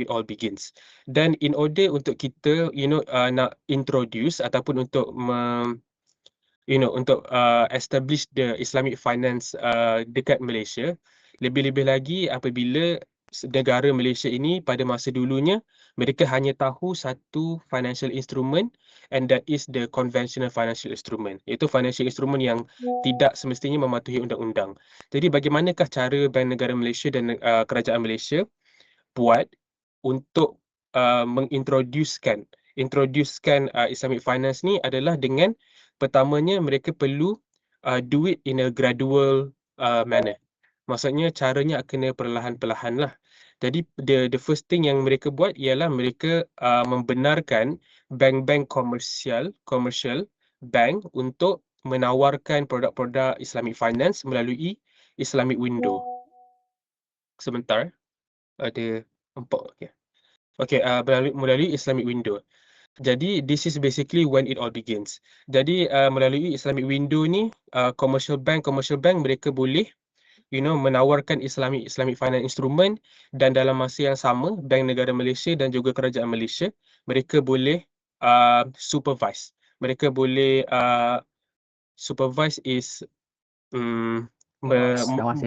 it all begins. Dan in order untuk kita nak introduce ataupun untuk untuk establish the Islamic finance dekat Malaysia, lebih-lebih lagi apabila negara Malaysia ini pada masa dulunya mereka hanya tahu satu financial instrument, and that is the conventional financial instrument, iaitu financial instrument yang tidak semestinya mematuhi undang-undang. Jadi bagaimanakah cara Bank Negara Malaysia dan Kerajaan Malaysia buat untuk introducekan Islamic finance ni adalah dengan pertamanya mereka perlu do it in a gradual manner. Maksudnya caranya kena perlahan-perlahan lah. Jadi the first thing yang mereka buat ialah mereka membenarkan bank-bank commercial bank untuk menawarkan produk-produk Islamic finance melalui Islamic window. Sebentar, ada nampak. Okay, melalui Islamic window. Jadi this is basically when it all begins. Jadi melalui Islamic window ni commercial bank mereka boleh menawarkan Islamic finance instrument, dan dalam masa yang sama Bank Negara Malaysia dan juga Kerajaan Malaysia mereka boleh supervise. Mereka boleh supervise is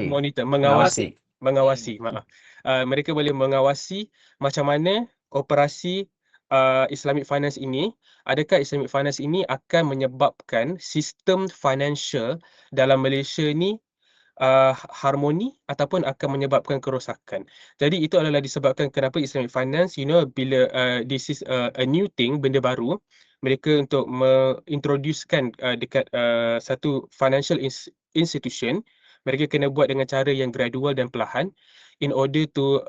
monitor, mengawasi. Mereka boleh mengawasi macam mana operasi Islamic finance ini. Adakah Islamic finance ini akan menyebabkan sistem financial dalam Malaysia ni harmoni ataupun akan menyebabkan kerosakan. Jadi itu adalah disebabkan kenapa Islamic finance, bila this is a new thing, benda baru, mereka untuk mengintroducekan dekat satu financial institution, mereka kena buat dengan cara yang gradual dan perlahan in order to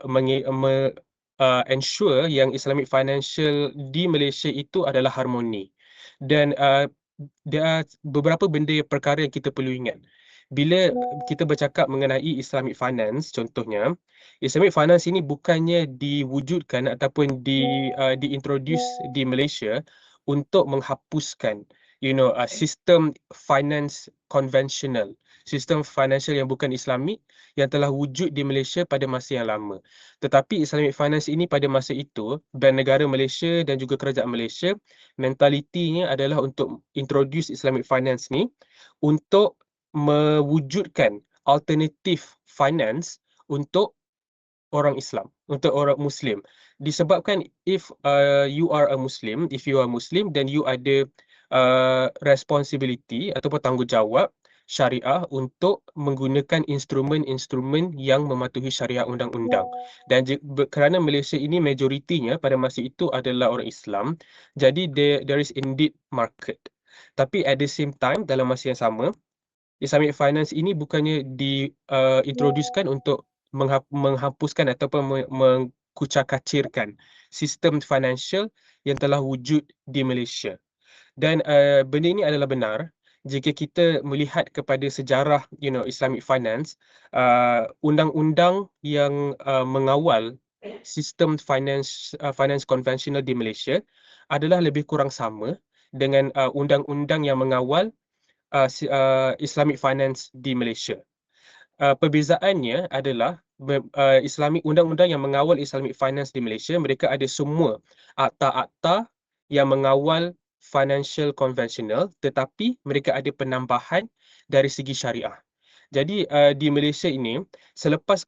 ensure yang Islamic financial di Malaysia itu adalah harmoni. Dan ada beberapa perkara yang kita perlu ingat. Bila kita bercakap mengenai Islamic finance, contohnya, Islamic finance ini bukannya diwujudkan ataupun diintroduce di Malaysia untuk menghapuskan sistem finance konvensional, sistem financial yang bukan Islamik yang telah wujud di Malaysia pada masa yang lama. Tetapi Islamic finance ini pada masa itu, Bank Negara Malaysia dan juga Kerajaan Malaysia, mentalitinya adalah untuk introduce Islamic finance ni untuk mewujudkan alternatif finance untuk orang Islam, untuk orang Muslim. Disebabkan if you are Muslim, then you ada responsibility ataupun tanggungjawab syariah untuk menggunakan instrumen-instrumen yang mematuhi syariah undang-undang. Dan kerana Malaysia ini majoritinya pada masa itu adalah orang Islam, jadi there is indeed market. Tapi at the same time, dalam masa yang sama, Islamic finance ini bukannya diintroducekan untuk menghapuskan ataupun mengkucak-kacirkan sistem financial yang telah wujud di Malaysia. Dan benda ini adalah benar jika kita melihat kepada sejarah Islamic finance, undang-undang yang mengawal sistem finance konvensional di Malaysia adalah lebih kurang sama dengan undang-undang yang mengawal Islamic finance di Malaysia. Perbezaannya adalah Islamic undang-undang yang mengawal Islamic finance di Malaysia, mereka ada semua akta-akta yang mengawal financial konvensional, tetapi mereka ada penambahan dari segi syariah. Jadi di Malaysia ini, selepas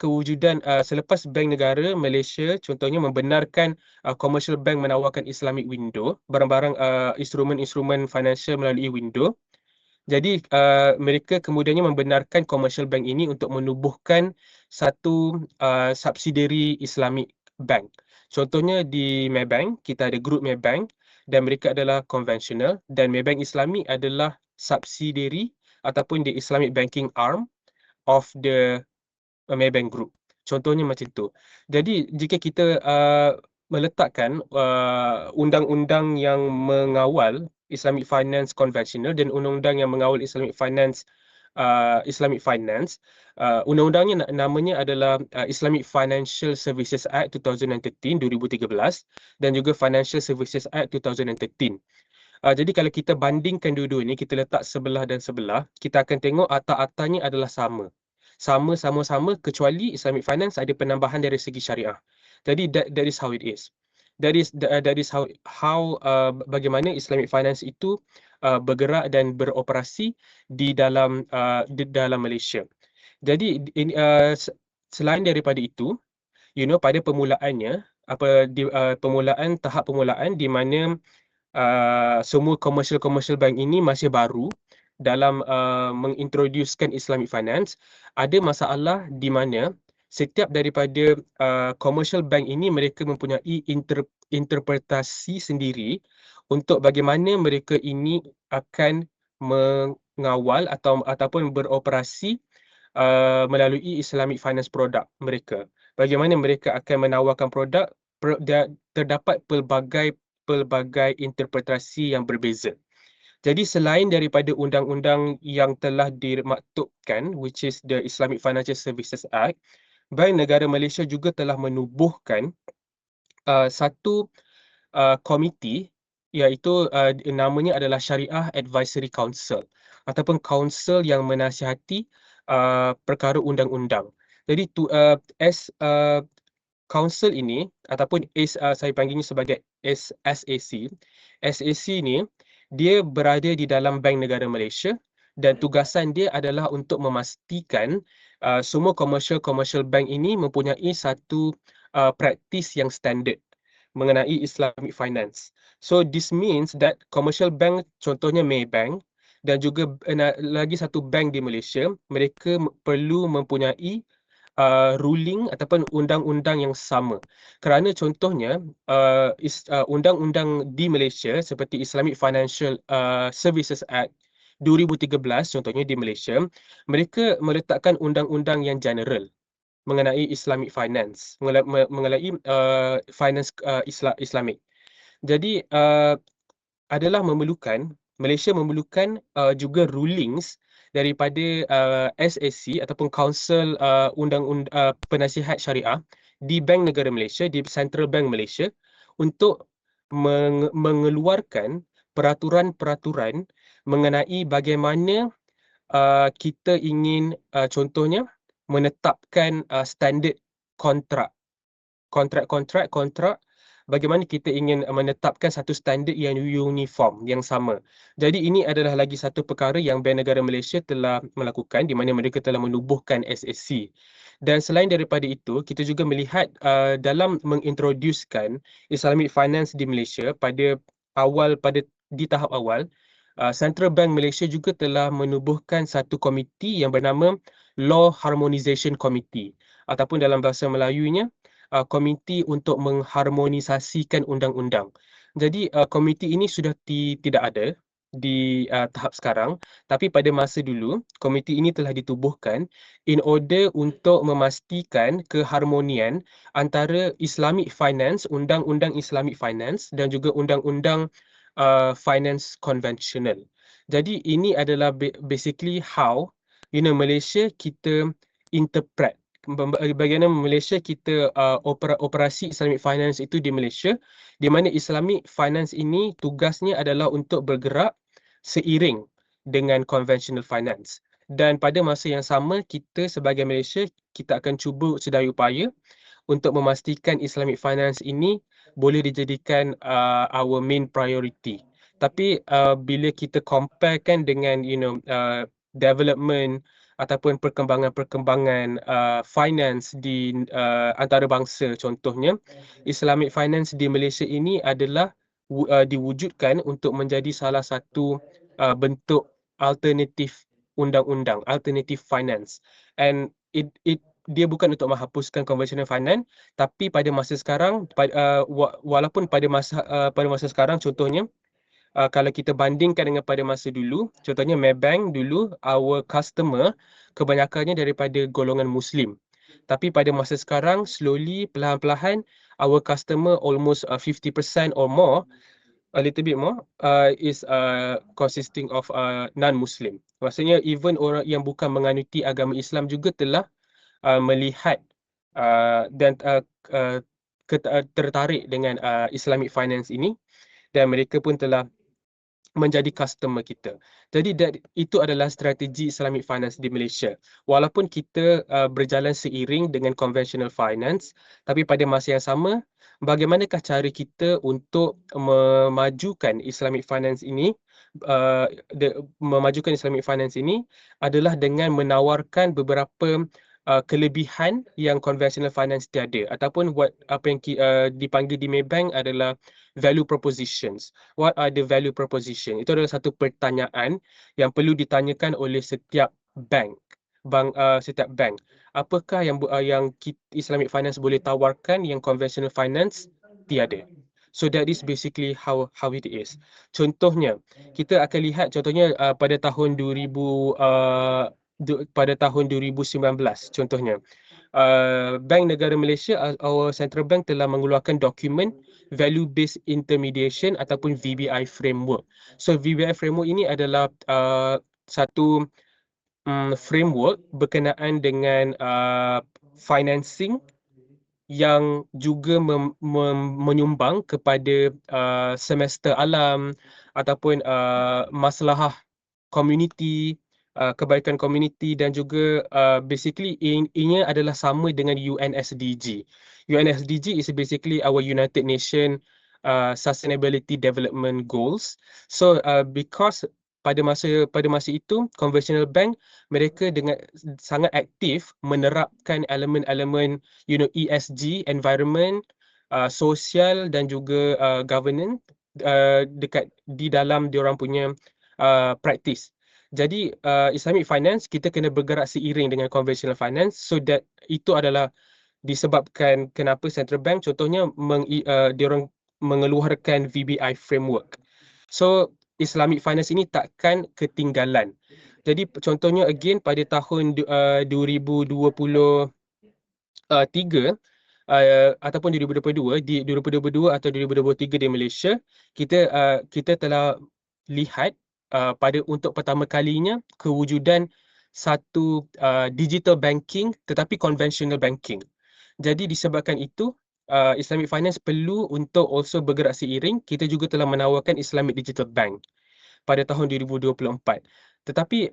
Bank Negara Malaysia contohnya membenarkan commercial bank menawarkan Islamic window, barang-barang instrumen-instrumen financial melalui window, jadi mereka kemudiannya membenarkan commercial bank ini untuk menubuhkan satu subsidiary Islamic bank. Contohnya di Maybank, kita ada grup Maybank dan mereka adalah konvensional, dan Maybank Islamic adalah subsidiary ataupun the Islamic banking arm of the Maybank Group. Contohnya macam tu. Jadi jika kita meletakkan undang-undang yang mengawal Islamic finance konvensional dan undang-undang yang mengawal Islamic finance, undang-undangnya namanya adalah Islamic Financial Services Act 2013 dan juga Financial Services Act 2013. Jadi kalau kita bandingkan dua-dua ni, kita letak sebelah dan sebelah, kita akan tengok akta-aktanya adalah sama, kecuali Islamic finance ada penambahan dari segi syariah. Jadi that is how it is. That is how bagaimana Islamic finance itu bergerak dan beroperasi di dalam Malaysia. Jadi ini selain daripada itu, pada permulaannya, tahap permulaan di mana semua commercial bank ini masih baru dalam mengintroducekan Islamic finance, ada masalah di mana setiap daripada commercial bank ini mereka mempunyai interpretasi sendiri untuk bagaimana mereka ini akan mengawal ataupun beroperasi melalui Islamic finance product mereka. Bagaimana mereka akan menawarkan produk, terdapat pelbagai interpretasi yang berbeza. Jadi selain daripada undang-undang yang telah dimaktubkan, which is the Islamic Financial Services Act, Bank Negara Malaysia juga telah menubuhkan satu komiti, iaitu namanya adalah Syariah Advisory Council ataupun Council yang menasihati perkara undang-undang. Jadi council ini ataupun saya panggilnya sebagai SAC. SAC ni dia berada di dalam Bank Negara Malaysia dan tugasan dia adalah untuk memastikan semua commercial bank ini mempunyai satu praktis yang standard mengenai Islamic finance. So this means that commercial bank, contohnya Maybank dan juga lagi satu bank di Malaysia, mereka perlu mempunyai ruling ataupun undang-undang yang sama. Kerana contohnya undang-undang di Malaysia seperti Islamic Financial Services Act 2013 contohnya di Malaysia, mereka meletakkan undang-undang yang general mengenai Islamic finance, mengenai finance Islamik. Jadi Malaysia memerlukan juga rulings daripada SAC ataupun Kaunsil Penasihat Syariah di Bank Negara Malaysia, di Central Bank Malaysia untuk mengeluarkan peraturan-peraturan mengenai bagaimana kita ingin contohnya menetapkan standard kontrak bagaimana kita ingin menetapkan satu standard yang uniform, yang sama. Jadi ini adalah lagi satu perkara yang Bank Negara Malaysia telah melakukan di mana mereka telah menubuhkan SAC. Dan selain daripada itu, kita juga melihat dalam mengintroducekan Islamic Finance di Malaysia di tahap awal, Central Bank Malaysia juga telah menubuhkan satu komiti yang bernama Law Harmonisation Committee ataupun dalam bahasa Melayunya komiti untuk mengharmonisasikan undang-undang. Jadi komiti ini sudah tidak ada di tahap sekarang, tapi pada masa dulu komiti ini telah ditubuhkan in order untuk memastikan keharmonian antara Islamic Finance, undang-undang Islamic Finance dan juga undang-undang finance konvensional. Jadi ini adalah basically how Malaysia kita interpret bagaimana Malaysia kita operasi Islamic Finance itu di Malaysia, di mana Islamic Finance ini tugasnya adalah untuk bergerak seiring dengan conventional finance. Dan pada masa yang sama, kita sebagai Malaysia, kita akan cuba sedaya upaya untuk memastikan Islamic Finance ini boleh dijadikan our main priority. Tapi bila kita comparekan dengan development ataupun perkembangan finance di antarabangsa, contohnya Islamic Finance di Malaysia ini adalah diwujudkan untuk menjadi salah satu bentuk alternatif undang-undang, alternative finance, and dia bukan untuk menghapuskan conventional finance, tapi pada masa sekarang walaupun pada masa sekarang contohnya kalau kita bandingkan dengan pada masa dulu, contohnya Maybank dulu, our customer kebanyakannya daripada golongan Muslim. Tapi pada masa sekarang, slowly, perlahan-lahan, our customer almost 50% or more, a little bit more, is consisting of non-Muslim. Maksudnya, even orang yang bukan menganuti agama Islam juga telah melihat dan tertarik dengan Islamic Finance ini, dan mereka pun telah menjadi customer kita. Jadi itu adalah strategi Islamic finance di Malaysia. Walaupun kita berjalan seiring dengan conventional finance, tapi pada masa yang sama, bagaimanakah cara kita untuk memajukan Islamic finance ini memajukan Islamic finance ini adalah dengan menawarkan beberapa kelebihan yang conventional finance tiada, ataupun apa yang dipanggil di Maybank adalah value propositions. What are the value proposition? Itu adalah satu pertanyaan yang perlu ditanyakan oleh setiap bank. Setiap bank. Apakah yang Islamic finance boleh tawarkan yang conventional finance tiada? So that is basically how it is. Contohnya, kita akan lihat contohnya pada tahun 2019 contohnya. Bank Negara Malaysia, our central bank telah mengeluarkan dokumen value based intermediation ataupun VBI framework. So VBI framework ini adalah satu framework berkenaan dengan financing yang juga menyumbang kepada semester alam ataupun masalah community, kebaikan community, dan juga basically ianya adalah sama dengan UNSDG. UNSDG is basically our United Nations Sustainability Development Goals. So because pada masa itu conventional bank mereka dengan sangat aktif menerapkan elemen-elemen ESG, environment, sosial dan juga governance dekat di dalam diorang punya practice. Jadi Islamic finance kita kena bergerak seiring dengan conventional finance, so that itu adalah disebabkan kenapa central bank contohnya diorang mengeluarkan VBI framework. So Islamic finance ini takkan ketinggalan. Jadi contohnya again pada tahun 2023 ataupun 2022, di 2022 atau 2023 di Malaysia, kita telah lihat untuk pertama kalinya kewujudan satu digital banking tetapi conventional banking. Jadi disebabkan itu Islamic finance perlu untuk also bergerak seiring. Kita juga telah menawarkan Islamic Digital Bank pada tahun 2024. Tetapi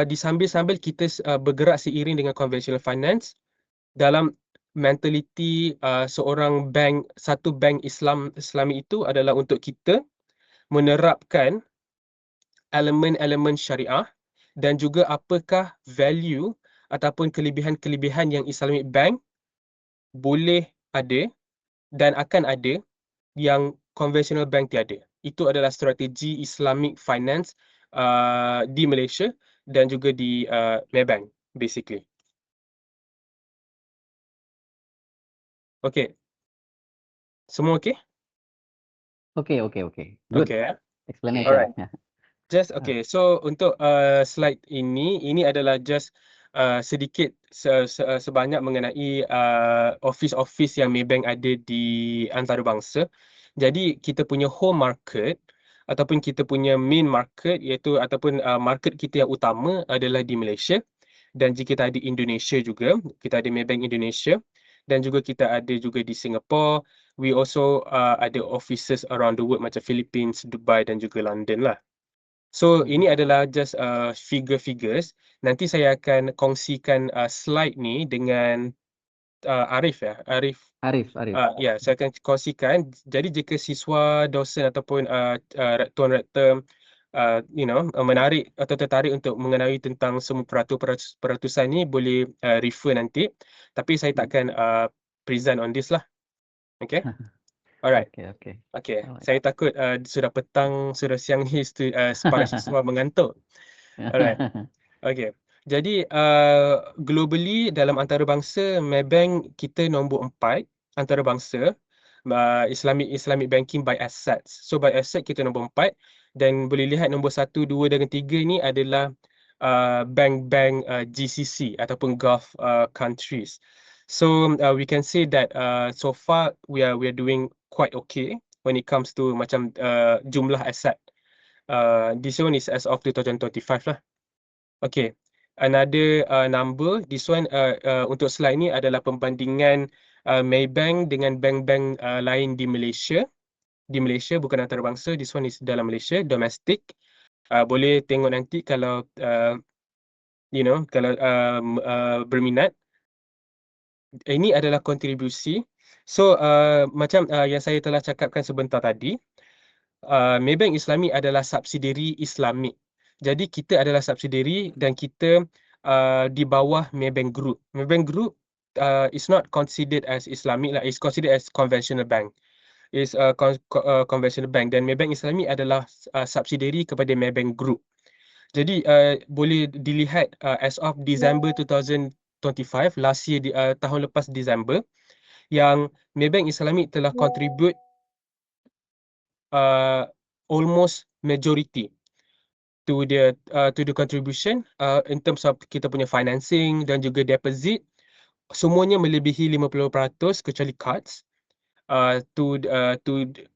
disambil-sambil kita bergerak seiring dengan conventional finance, dalam mentaliti satu bank Islami itu adalah untuk kita menerapkan elemen-elemen syariah dan juga apakah value ataupun kelebihan-kelebihan yang Islamic Bank boleh ada dan akan ada yang conventional bank tiada. Itu adalah strategi Islamic finance di Malaysia dan juga di Maybank basically. Okay. Semua okay? Okay. Good. Okay. Explanation. Alright. Just okay. So untuk slide ini adalah just sedikit sebanyak mengenai office yang Maybank ada di antarabangsa. Jadi kita punya home market ataupun kita punya main market iaitu ataupun market kita yang utama adalah di Malaysia, dan jika kita ada Indonesia juga, kita ada Maybank Indonesia, dan juga kita ada juga di Singapore. We also ada offices around the world macam Philippines, Dubai dan juga London lah. So ini adalah just figures. Nanti saya akan kongsikan slide ni dengan Arif ya. Arif. Ya, saya akan kongsikan. Jadi jika siswa, dosen ataupun tuan rektor menarik atau tertarik untuk mengenai tentang semua peratusan ni, boleh refer nanti. Tapi saya takkan present on this lah. Okay? Alright. Okay. Alright. Saya takut sudah petang, sudah siang ni para siswa mengantuk. Alright. Okay. Jadi globally dalam antarabangsa, Maybank kita nombor 4 antarabangsa, Islamic banking by assets. So by asset kita nombor 4, dan boleh lihat nombor 1, 2 dan 3 ni adalah bank-bank GCC ataupun Gulf countries. So we can say that so far we are doing quite okay when it comes to macam jumlah aset. This one is as of 2025 lah. Okay. Another number, this one untuk slide ni adalah perbandingan Maybank dengan bank-bank lain di Malaysia. di Malaysia, bukan antarabangsa. This one is dalam Malaysia, domestic. Boleh tengok nanti kalau kalau berminat. Ini adalah kontribusi. So macam yang saya telah cakapkan sebentar tadi, Maybank Islami adalah subsidiary Islamik. Jadi kita adalah subsidiary dan kita di bawah Maybank Group. Maybank Group is not considered as Islamic lah, is considered as conventional bank. Is a conventional bank, dan Maybank Islami adalah subsidiary kepada Maybank Group. Jadi boleh dilihat as of December 2025, last year, tahun lepas December, yang Maybank Islami telah contribute almost majority to the contribution in terms of kita punya financing dan juga deposit. Semuanya melebihi 50% kecuali cards to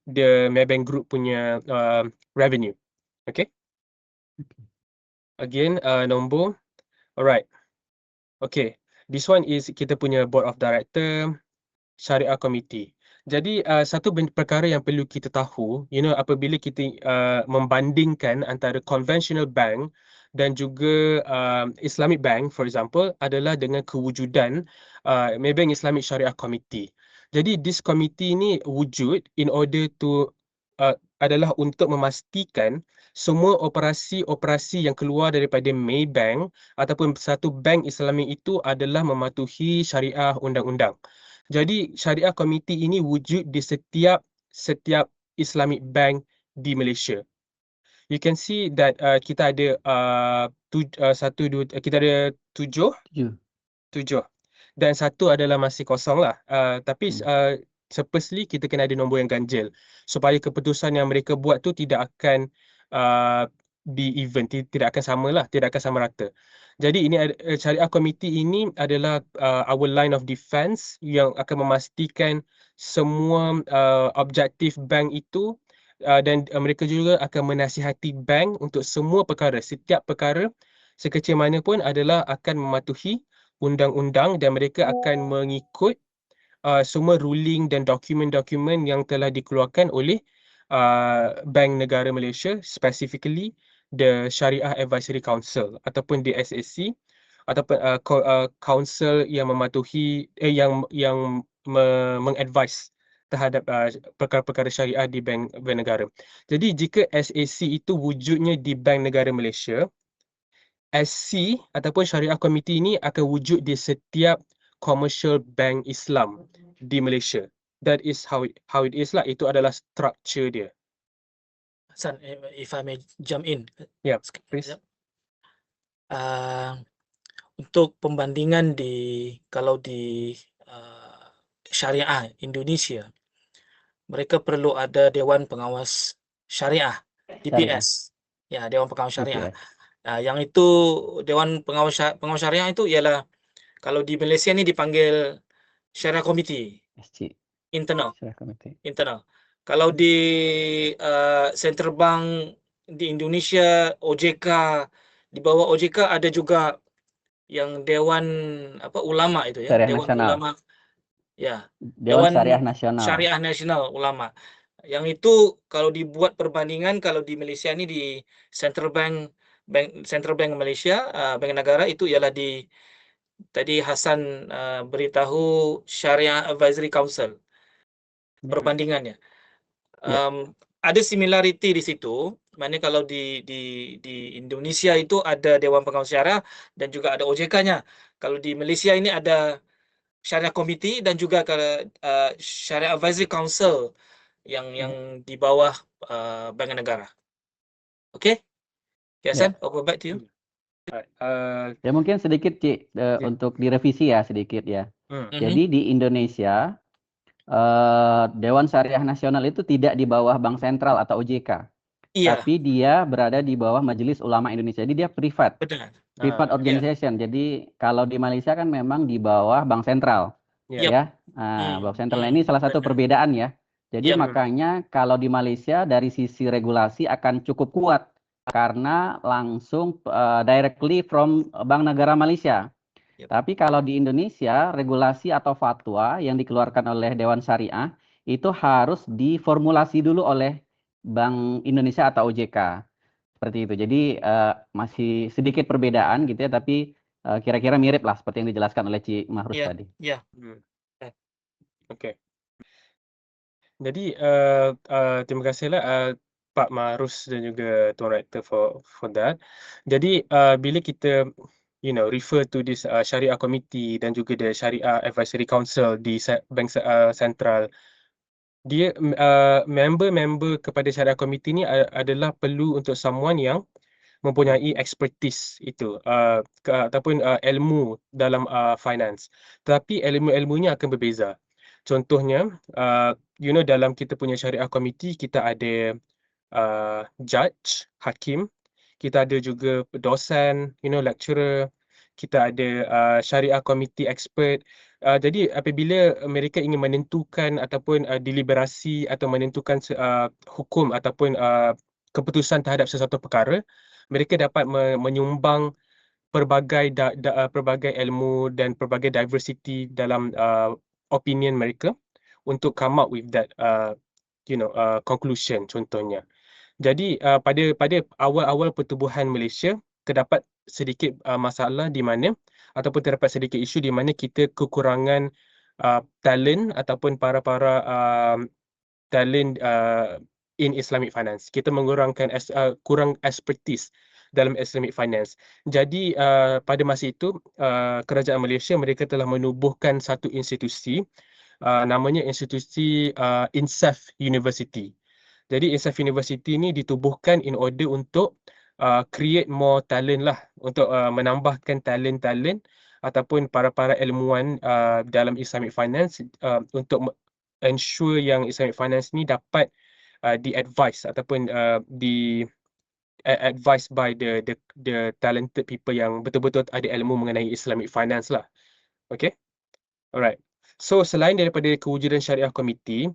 the Maybank Group punya revenue. Okay. Again, nombor. Alright. Okay. This one is kita punya board of director, Syariah Committee. Jadi satu perkara yang perlu kita tahu, apabila kita membandingkan antara conventional bank dan juga Islamic bank, for example, adalah dengan kewujudan Maybank Islamic Syariah Committee. Jadi this committee ni wujud in order to adalah untuk memastikan semua operasi-operasi yang keluar daripada Maybank ataupun satu bank Islami itu adalah mematuhi syariah undang-undang. Jadi syariah komiti ini wujud di setiap Islamic bank di Malaysia. You can see that kita ada kita ada tujuh dan satu adalah masih kosong lah. Tapi supposedly kita kena ada nombor yang ganjil supaya keputusan yang mereka buat tu tidak akan be even, tidak akan sama lah, tidak akan sama rata. Jadi ini syariah komiti ini adalah our line of defense yang akan memastikan semua objektif bank itu dan mereka juga akan menasihati bank untuk semua perkara, setiap perkara sekecil mana pun adalah akan mematuhi undang-undang dan mereka akan mengikut semua ruling dan dokumen-dokumen yang telah dikeluarkan oleh Bank Negara Malaysia, specifically the Shariah Advisory Council ataupun DSAC ataupun council yang mematuhi yang mengadvise terhadap perkara-perkara syariah di bank negara. Jadi jika SAC itu wujudnya di Bank Negara Malaysia, SC ataupun Syariah Committee ini akan wujud di setiap commercial bank Islam di Malaysia. That is how it is lah. Itu adalah structure dia. Hasan, if I may jump in. Yeah, please. Untuk pembandingan kalau di syariah Indonesia, mereka perlu ada Dewan Pengawas Syariah, DPS. Ya, Dewan Pengawas Syariah. Yang itu Dewan Pengawas Syariah itu ialah kalau di Malaysia ni dipanggil Syariah Committee. Internal. Kalau di Central Bank di Indonesia, OJK, di bawah OJK ada juga yang Dewan Ulama itu ya, Syariah Dewan Nasional. Ulama. Ya, Dewan Syariah Nasional. Syariah Nasional Ulama. Yang itu kalau dibuat perbandingan, kalau di Malaysia ini di Central Bank Malaysia, Bank Negara itu ialah tadi Hasan beritahu Syariah Advisory Council. Perbandingannya. Ada similarity di situ. Maknanya kalau di Indonesia itu ada Dewan Pengawas Syariah dan juga ada OJK-nya. Kalau di Malaysia ini ada Syariah Committee dan juga Syariah Advisory Council yang di bawah Bank Negara. Okay? Hasan, I'll go back to you. Ya mungkin sedikit Cik untuk direvisi ya sedikit ya. Jadi di Indonesia Dewan Syariah Nasional itu tidak di bawah Bank Sentral atau OJK. Iya. Tapi dia berada di bawah Majelis Ulama Indonesia. Jadi dia privat. Benar. Private organization. Jadi kalau di Malaysia kan memang di bawah Bank Sentral. Ya. Bank Sentral ini salah satu perbedaan ya. Jadi makanya kalau di Malaysia dari sisi regulasi akan cukup kuat karena langsung directly from Bank Negara Malaysia. Tapi kalau di Indonesia regulasi atau fatwa yang dikeluarkan oleh Dewan Syariah itu harus diformulasi dulu oleh Bank Indonesia atau OJK. Seperti itu. Jadi masih sedikit perbedaan gitu ya, tapi kira-kira mirip lah seperti yang dijelaskan oleh Ci Mahrus Ya, tadi. ya. Okey. Jadi terima kasihlah Pak Marus dan juga Tuan Rektor for that. Jadi bila kita refer to this Syariah Committee dan juga the Syariah Advisory Council di Bank Sentral, dia member-member kepada Syariah Committee ni adalah perlu untuk someone yang mempunyai expertise itu ataupun ilmu dalam finance. Tetapi ilmu-ilmunya akan berbeza. Contohnya, dalam kita punya Syariah Committee, kita ada judge, hakim, kita ada juga dosen, lecturer, kita ada Syariah Committee expert. Jadi apabila mereka ingin menentukan ataupun deliberasi atau menentukan hukum ataupun keputusan terhadap sesuatu perkara, mereka dapat menyumbang pelbagai ilmu dan pelbagai diversity dalam opinion mereka untuk come up with that conclusion contohnya. Jadi pada awal-awal pertubuhan Malaysia, terdapat sedikit masalah di mana ataupun terdapat sedikit isu di mana kita kekurangan talent ataupun para talent in Islamic finance. Kita mengurangkan kurang expertise dalam Islamic finance. Jadi pada masa itu kerajaan Malaysia mereka telah menubuhkan satu institusi namanya institusi Insaf University. Jadi Insaf University ni ditubuhkan in order untuk create more talent lah, untuk menambahkan talent-talent ataupun para ilmuwan dalam Islamic finance untuk ensure yang Islamic finance ni dapat di-advise ataupun advised by the talented people yang betul-betul ada ilmu mengenai Islamic finance lah. Okay? Alright. So selain daripada kewujudan Syariah Committee,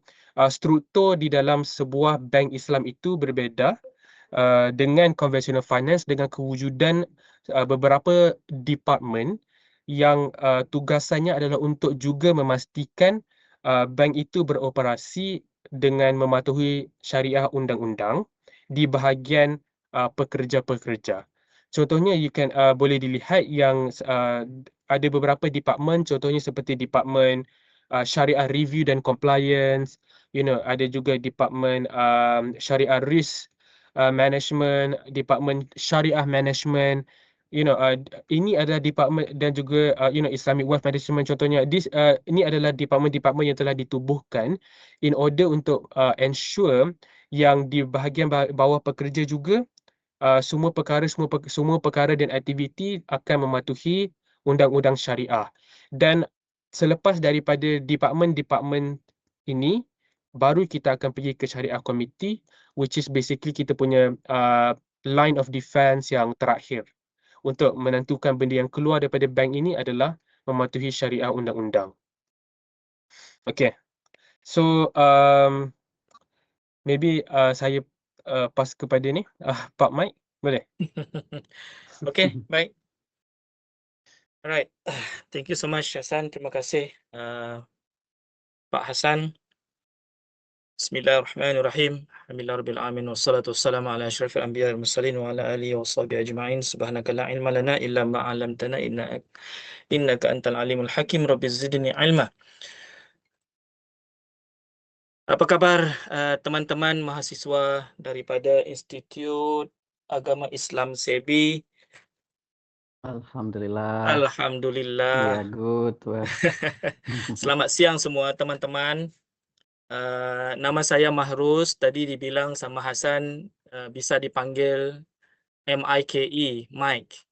struktur di dalam sebuah bank Islam itu berbeza dengan conventional finance dengan kewujudan beberapa department yang tugasannya adalah untuk juga memastikan bank itu beroperasi dengan mematuhi syariah undang-undang di bahagian pekerja-pekerja. Contohnya boleh dilihat yang ada beberapa department, contohnya seperti department syariah review dan compliance, ada juga department syariah risk management, department syariah management, ini adalah department dan juga Islamic wealth management contohnya. Ini adalah department-department yang telah ditubuhkan in order untuk ensure yang di bahagian bawah pekerja juga semua perkara dan aktiviti akan mematuhi undang-undang syariah. Dan selepas daripada department-department ini, baru kita akan pergi ke Syariah Committee, which is basically kita punya line of defense yang terakhir untuk menentukan benda yang keluar daripada bank ini adalah mematuhi syariah undang-undang. Okay. So maybe saya pas kepada ni Pak Mike, boleh? Okay, baik. Alright. Thank you so much Hasan. Terima kasih Pak Hasan. Bismillahirrahmanirrahim. Alhamdulillahirabbil alamin wassalatu wassalamu ala asyrafil anbiya'i wal mursalin wa ala alihi washabihi ajma'in. Subhanaka la ilma lana illa ma 'allamtana innaka antal alimul hakim. Rabbi zidni ilma. Apa kabar teman-teman mahasiswa daripada Institut Agama Islam SEBI? Alhamdulillah. Alhamdulillah. Ya, good. Selamat siang semua teman-teman. Nama saya Mahrus. Tadi dibilang sama Hasan bisa dipanggil MIKE, Mike.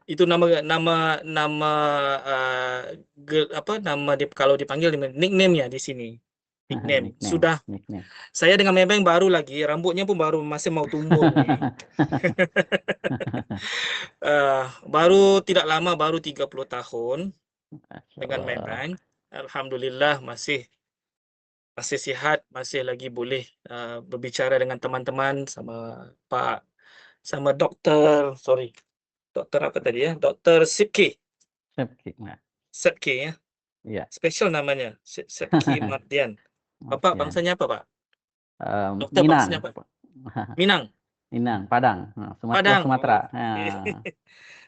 Itu nama dia kalau dipanggil nickname-nya di sini. Nickname. Sudah. Nickname. Saya dengan Mebeng baru lagi, rambutnya pun baru masih mau tumbuh nih. Baru tidak lama, baru 30 tahun dengan Mebeng. Alhamdulillah masih sihat, masih lagi boleh berbicara dengan teman-teman sama doktor, doktor apa tadi ya? Doktor Sipki. Sipki ya. Iya. Spesial namanya, Sepki Mardian. Bapak Mardian. bangsanya apa, Pak? Dokter Minang. bangsanya apa? Minang. Minang, Padang. Nah, Pulau Padang. Sumatera. Oke. Nah.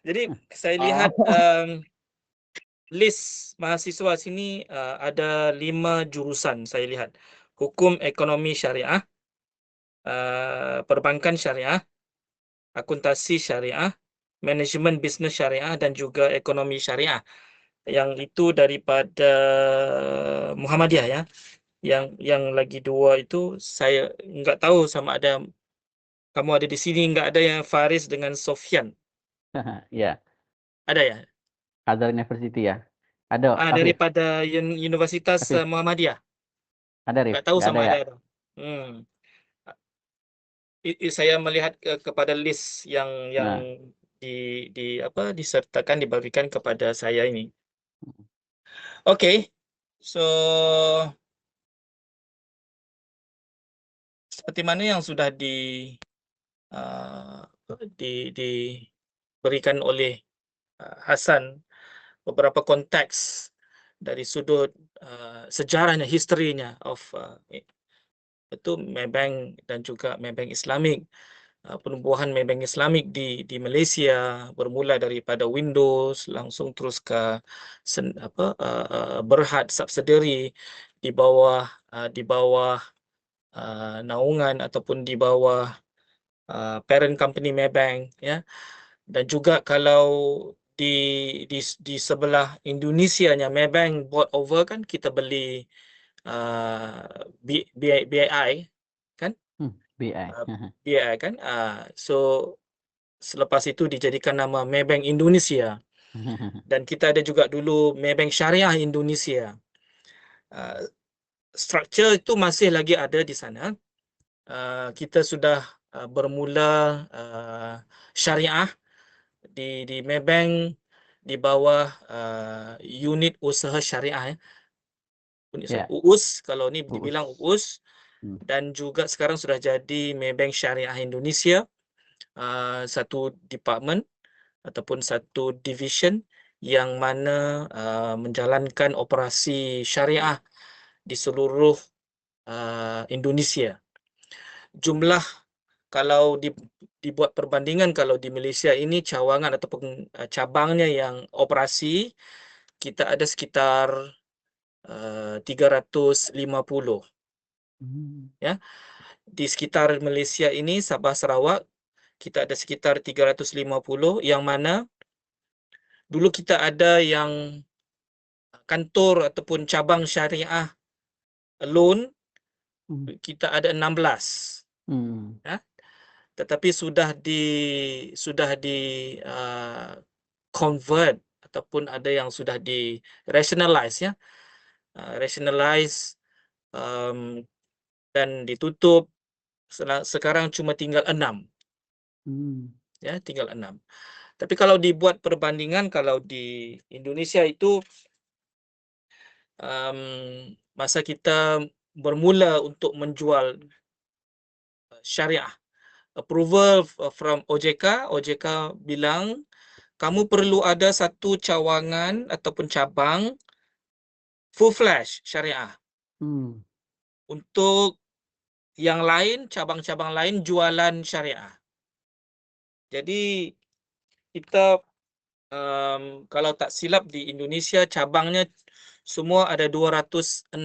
Jadi saya lihat list mahasiswa sini ada 5 jurusan saya lihat. Hukum Ekonomi Syariah, Perbankan Syariah, Akuntansi Syariah, Manajemen Bisnes Syariah, dan juga Ekonomi Syariah. Yang itu daripada Muhammadiyah ya. Yang lagi 2 itu saya nggak tahu sama ada kamu ada di sini, nggak ada yang Faris dengan Sofyan. Ya, Ada ya? Hadar University ya. Ada, Afif. Daripada Universitas Afif. Muhammadiyah. Ada, Rif. Nggak tahu Nggak ada sama ya? ada. Saya melihat kepada list yang Nah. disertakan dibagikan kepada saya ini. Oke. So seperti mana yang sudah diberikan oleh Hasan, beberapa konteks dari sudut sejarahnya, historinya of itu Maybank dan juga Maybank Islamik. Penubuhan Maybank Islamik di Malaysia bermula daripada Windows langsung terus ke Berhad subsidiary di bawah naungan ataupun di bawah parent company Maybank ya. Dan juga kalau di sebelah Indonesianya Maybank bought over kan, kita beli BI kan? BI. BI kan. So selepas itu dijadikan nama Maybank Indonesia. Dan kita ada juga dulu Maybank Syariah Indonesia. Struktur itu masih lagi ada di sana. Kita sudah bermula syariah di Maybank di bawah unit usaha syariah. UUS, kalau ni dibilang UUS. Dan juga sekarang sudah jadi Maybank Syariah Indonesia. Satu department ataupun satu division yang mana menjalankan operasi syariah di seluruh Indonesia. Jumlah kalau dibuat perbandingan, kalau di Malaysia ini cawangan ataupun cabangnya yang operasi, kita ada sekitar 350 ya. Di sekitar Malaysia ini, Sabah Sarawak, kita ada sekitar 350, yang mana dulu kita ada yang kantor ataupun cabang syariah loan, kita ada 16. Ya. Tetapi sudah di convert ataupun ada yang sudah di rationalize ya. Rationalize dan ditutup. Sekarang cuma tinggal 6. Ya, tinggal 6. Tapi kalau dibuat perbandingan, kalau di Indonesia itu masa kita bermula untuk menjual syariah, approval from OJK bilang kamu perlu ada satu cawangan ataupun cabang full flash syariah. Untuk yang lain, cabang-cabang lain jualan syariah. Jadi kita kalau tak silap di Indonesia cabangnya semua ada 267.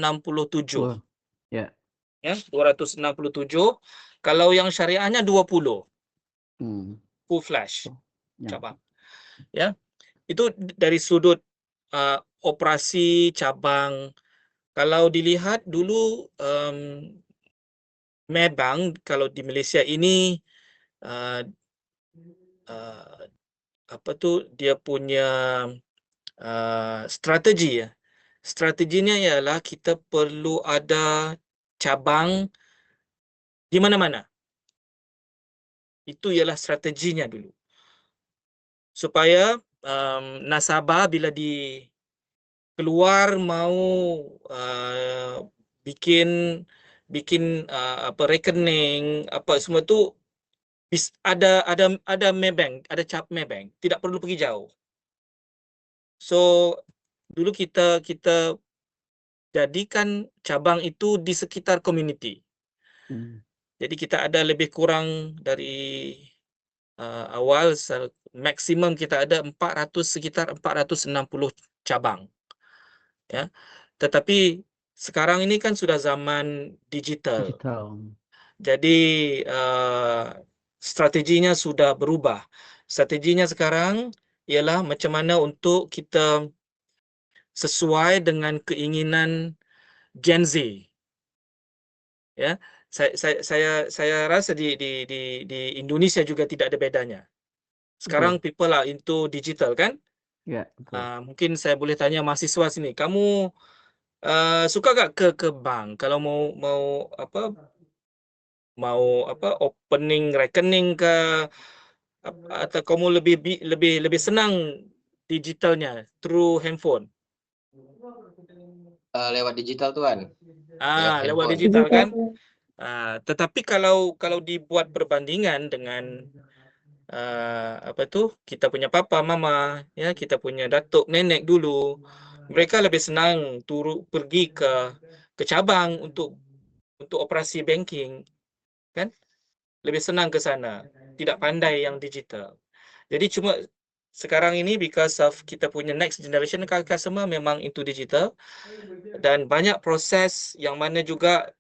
Ya. Ya, 267. Kalau yang syariahnya 20. Full flash cabang. Ya. Itu dari sudut operasi cabang. Kalau dilihat dulu Maybank kalau di Malaysia ini dia punya strategi ya. Strateginya ialah kita perlu ada cabang di mana-mana. Itu ialah strateginya dulu. Supaya nasabah bila keluar mau bikin rekening apa semua tu ada Maybank, ada cap Maybank, tidak perlu pergi jauh. So dulu kita jadikan cabang itu di sekitar community. Jadi kita ada lebih kurang dari awal maksimum kita ada sekitar 460 cabang. Ya. Tetapi sekarang ini kan sudah zaman digital. Jadi strateginya sudah berubah. Strateginya sekarang ialah macam mana untuk kita sesuai dengan keinginan Gen Z. Ya, saya rasa di Indonesia juga tidak ada bedanya. Sekarang people are into digital kan? Ya, betul. Mungkin saya boleh tanya mahasiswa sini, kamu suka gak ke bank kalau mau opening rekening ke atau kamu lebih senang digitalnya through handphone? Lewat digital tuan. Lewat digital kan? Tetapi kalau dibuat perbandingan dengan kita punya papa mama, ya, kita punya datuk nenek dulu, mereka lebih senang pergi ke cabang untuk operasi banking, kan? Lebih senang ke sana, tidak pandai yang digital. Jadi cuma sekarang ini because of kita punya next generation customer memang into digital, dan banyak proses yang mana juga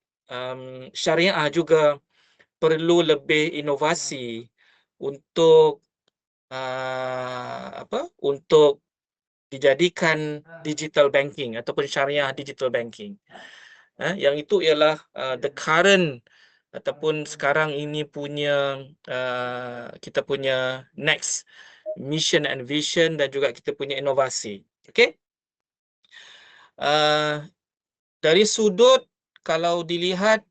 syariah juga perlu lebih inovasi untuk untuk dijadikan digital banking ataupun syariah digital banking. Yang itu ialah the current ataupun sekarang ini punya kita punya next mission and vision dan juga kita punya inovasi. Okey. Dari sudut kalau dilihat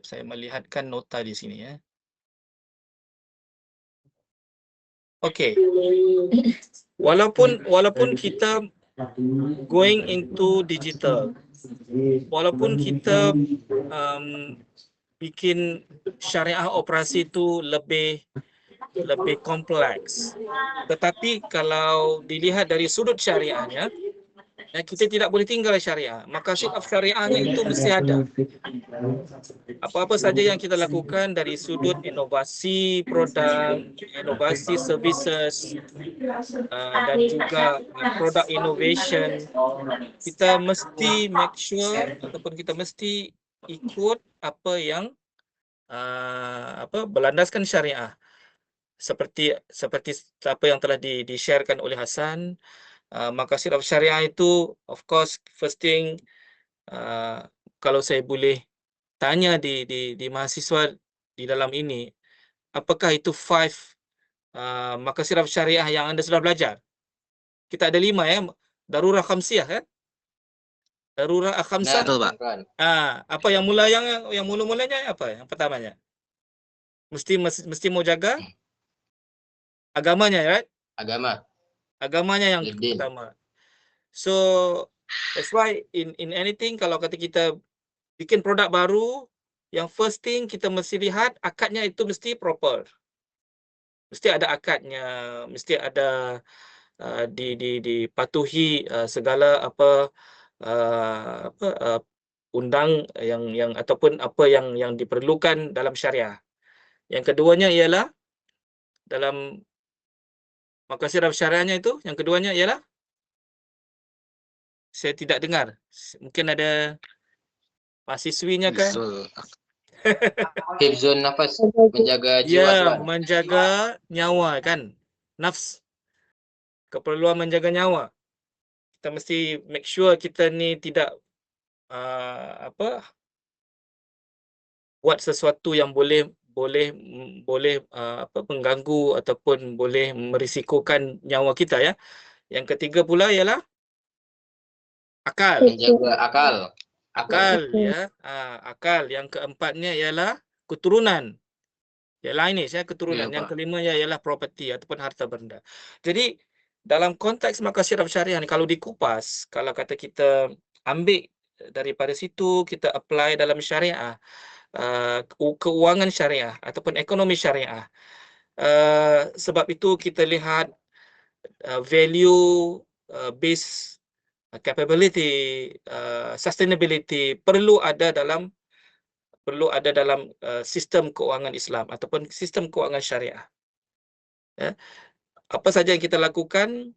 saya melihatkan nota di sini ya. Okey. Walaupun kita going into digital, walaupun kita bikin syariah operasi itu lebih kompleks, tetapi kalau dilihat dari sudut syariahnya, kita tidak boleh tinggal syariah. Maqasid syariahnya itu mesti ada. Apa-apa saja yang kita lakukan dari sudut inovasi produk, inovasi services, dan juga product innovation, kita mesti make sure ataupun kita mesti ikut apa yang berlandaskan syariah. Seperti apa yang telah di-sharekan oleh Hasan. Maqasid syariah itu, of course, first thing, kalau saya boleh tanya di mahasiswa di dalam ini, apakah itu 5 maqasid syariah yang anda sudah belajar? Kita ada 5 ya, darurah khamsiyah kan? Darurah khamsah. Betul, Pak. Apa yang mula-mulanya apa? Yang pertamanya, mesti mau jaga agamanya, right? Agamanya yang pertama. So that's why in anything, kalau kata kita bikin produk baru, yang first thing kita mesti lihat akadnya itu mesti proper. Mesti ada akadnya, mesti ada dipatuhi segala undang yang ataupun apa yang diperlukan dalam syariah. Yang keduanya ialah dalam maqasid syariahnya itu, yang keduanya ialah saya tidak dengar. Mungkin ada mahasiswinya kan? Hifzun nafas, menjaga jiwa, ya, menjaga nyawa kan, nafs, keperluan menjaga nyawa. Kita mesti make sure kita ni tidak buat sesuatu yang boleh mengganggu ataupun boleh merisikokan nyawa kita ya. Yang ketiga pula ialah akal. Menjaga akal. Ya. Akal. Yang keempatnya ialah keturunan. Yang lain ni saya keturunan. Yang kelima ialah property ataupun harta benda. Jadi dalam konteks maqasid syariah ni, kalau dikupas, kalau kata kita ambil daripada situ, kita apply dalam syariah, keuangan syariah ataupun ekonomi syariah. Sebab itu kita lihat value based capability, sustainability perlu ada dalam sistem keuangan Islam ataupun sistem keuangan syariah. Ya. Apa saja yang kita lakukan,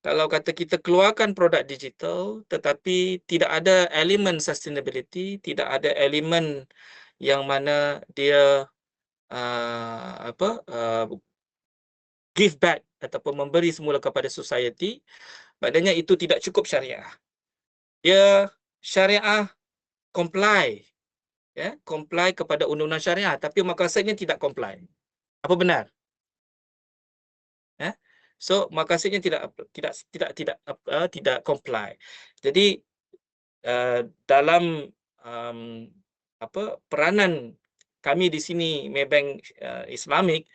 kalau kata kita keluarkan produk digital tetapi tidak ada elemen sustainability, tidak ada elemen yang mana dia give back ataupun memberi semula kepada society, maknanya itu tidak cukup syariah. Dia syariah comply, ya, comply kepada undang-undang syariah, tapi makasanya tidak comply. Apa benar? Ya? So makasanya tidak comply. Jadi dalam peranan kami di sini Maybank Islamic,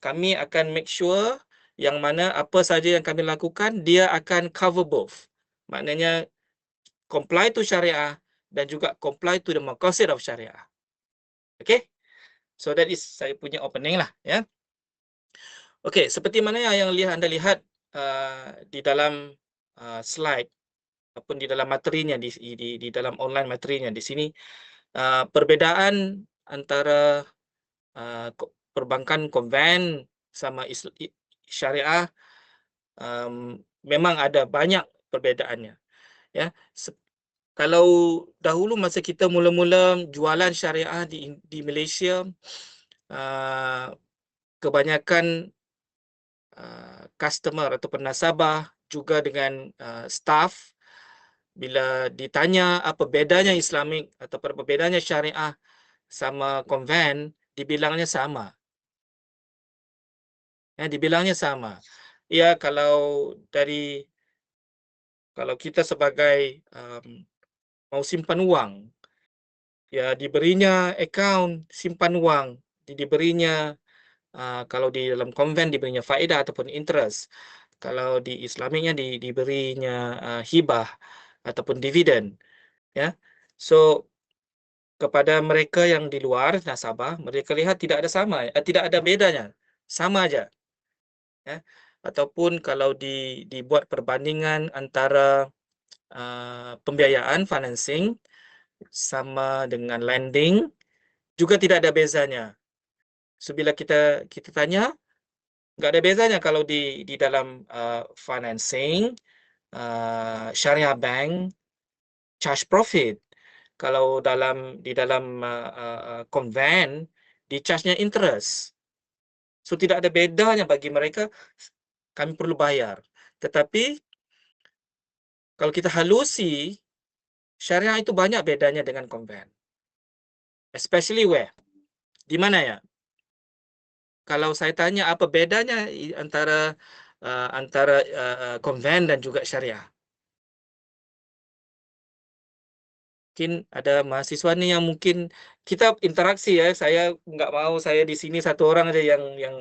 kami akan make sure yang mana apa saja yang kami lakukan dia akan cover both. Maknanya comply to syariah dan juga comply to the maqasid of syariah. Okay? So that is saya punya opening lah, ya. Okay, seperti mana yang anda lihat di dalam slide ataupun di dalam materinya di dalam online materinya di sini, perbezaan antara perbankan konven sama syariah memang ada banyak perbedaannya, ya. Kalau dahulu masa kita mula-mula jualan syariah di Malaysia, kebanyakan customer ataupun nasabah juga dengan staff, bila ditanya apa bedanya Islamik ataupun apa bedanya syariah sama konven, dibilangnya sama. Ya, dibilangnya sama. Ya, kalau kita sebagai mau simpan uang, ya diberinya account simpan uang, diberinya kalau di dalam konven diberinya faedah ataupun interest. Kalau di Islamiknya diberinya hibah ataupun dividen, ya. So kepada mereka yang di luar nasabah, mereka lihat tidak ada bedanya, sama aja, ya. Ataupun kalau dibuat perbandingan antara pembiayaan financing sama dengan lending, juga tidak ada bezanya. So bila kita tanya, nggak ada bezanya kalau di dalam financing, syariah bank charge profit. Kalau di dalam konven, di charge-nya interest. So tidak ada bedanya bagi mereka, kami perlu bayar. Tetapi kalau kita halusi, syariah itu banyak bedanya dengan konven. Especially where? Di mana ya? Kalau saya tanya apa bedanya antara konven dan juga syariah? Mungkin ada mahasiswa nih yang mungkin kita interaksi, ya. Saya nggak mau saya di sini satu orang aja yang yang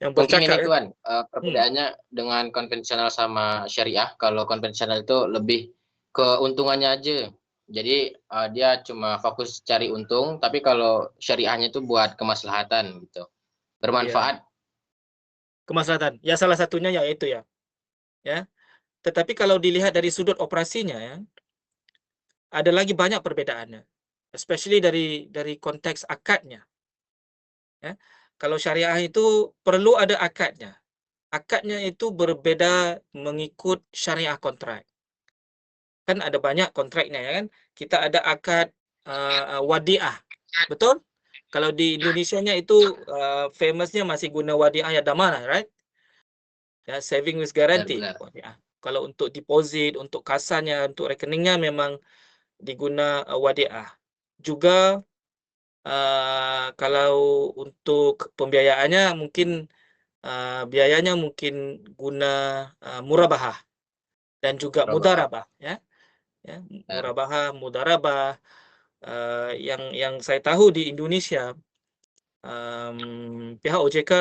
Mungkin bercakap. ini Tuan, perbedaannya dengan konvensional sama syariah. Kalau konvensional itu lebih keuntungannya aja. Jadi dia cuma fokus cari untung, tapi kalau syariahnya itu buat kemaslahatan gitu. Bermanfaat. Kemaslahatan. Ya salah satunya ya itu ya. Ya. Tetapi kalau dilihat dari sudut operasinya, ya, ada lagi banyak perbedaannya. Especially dari konteks akadnya. Ya. Kalau syariah itu perlu ada akadnya. Akadnya itu berbeda mengikut syariah kontrak. Kan ada banyak kontraknya, ya kan? Kita ada akad wadiah. Betul? Kalau di Indonesianya itu famousnya masih guna wadiah ya damana, right? Ya, saving with guarantee. Wadiah. Kalau untuk deposit, untuk kasanya, untuk rekeningnya memang diguna wadiah. Juga kalau untuk pembiayaannya mungkin biayanya mungkin guna murabahah dan juga mudarabah, ya. Ya, murabahah, mudarabah. Yang saya tahu di Indonesia, pihak OJK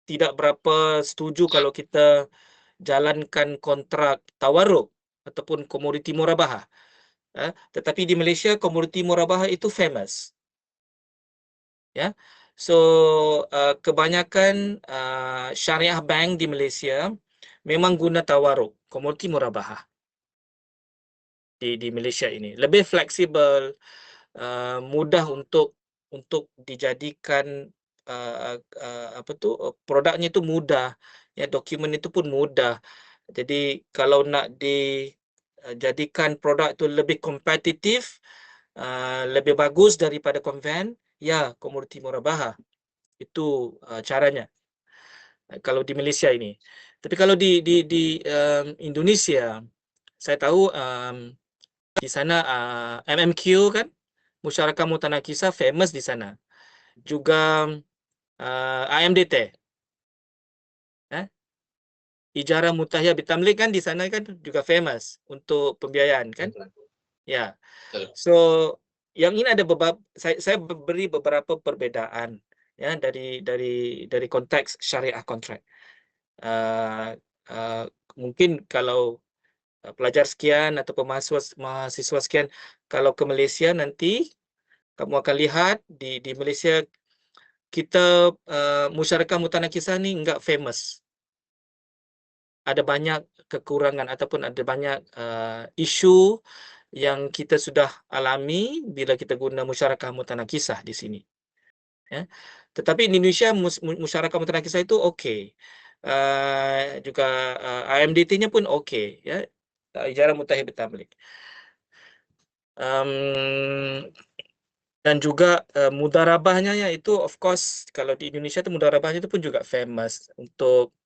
tidak berapa setuju kalau kita jalankan kontrak tawaruk ataupun komoditi murabahah. Tetapi di Malaysia komoditi murabahah itu famous. Ya. So kebanyakan syariah bank di Malaysia memang guna tawaruk, komoditi murabahah di Malaysia ini. Lebih fleksibel, mudah untuk dijadikan produknya itu mudah, ya, dokumen itu pun mudah. Jadi kalau nak dijadikan produk itu lebih kompetitif, lebih bagus daripada konven, ya, komoditi murabahah itu caranya kalau di Malaysia ini. Tapi kalau di Indonesia, saya tahu di sana MMQ kan, Musyarakah Mutanakisah famous di sana. Juga IMDT, Ijarah Mutahya Bitamlik kan di sana kan juga famous untuk pembiayaan kan. Ya. So yang ini ada saya beri beberapa perbedaan, ya, dari konteks syariah kontrak. Mungkin kalau pelajar sekian atau mahasiswa sekian kalau ke Malaysia nanti kamu akan lihat di Malaysia kita Musyarakah Mutanakisah ni enggak famous. Ada banyak kekurangan ataupun ada banyak isu yang kita sudah alami bila kita guna Musyarakah Mutanakisah di sini. Ya. Tetapi Indonesia Musyarakah Mutanakisah itu okey. Juga IMDT-nya pun okey, ya. Ijarah Mutahya Bitamlik. Dan juga mudarabahnya ya itu of course kalau di Indonesia itu mudarabahnya itu pun juga famous untuk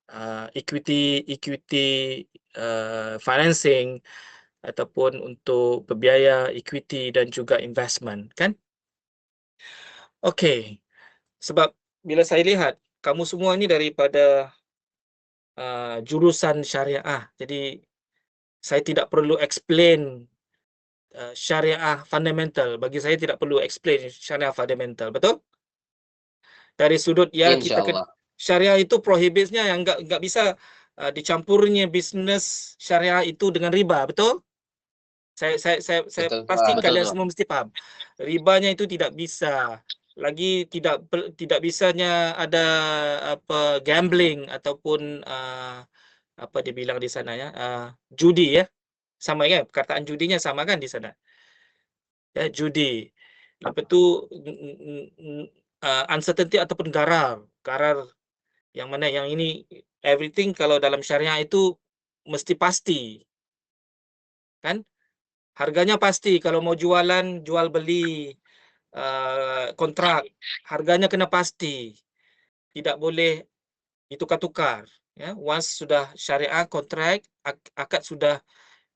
equity financing ataupun untuk berbiaya equity dan juga investment kan. Okey. Sebab bila saya lihat kamu semua ni daripada jurusan syariah, jadi saya tidak perlu explain syariah fundamental. Bagi saya tidak perlu explain syariah fundamental, betul? Dari sudut ya kita syariah itu prohibitnya yang enggak bisa dicampurnya bisnes syariah itu dengan riba, betul? Saya pasti kalian semua mesti faham. Ribanya itu tidak bisa. Lagi tidak bisanya ada apa gambling ataupun apa dibilang di sana ya, judi ya. Sama kan perkataan judinya sama kan di sana. Ya, judi. Lepas tu uncertainty ataupun garar yang mana yang ini everything kalau dalam syariah itu mesti pasti. Kan? Harganya pasti kalau mau jual beli kontrak, harganya kena pasti. Tidak boleh ditukar-tukar, ya. Once sudah syariah kontrak, akad sudah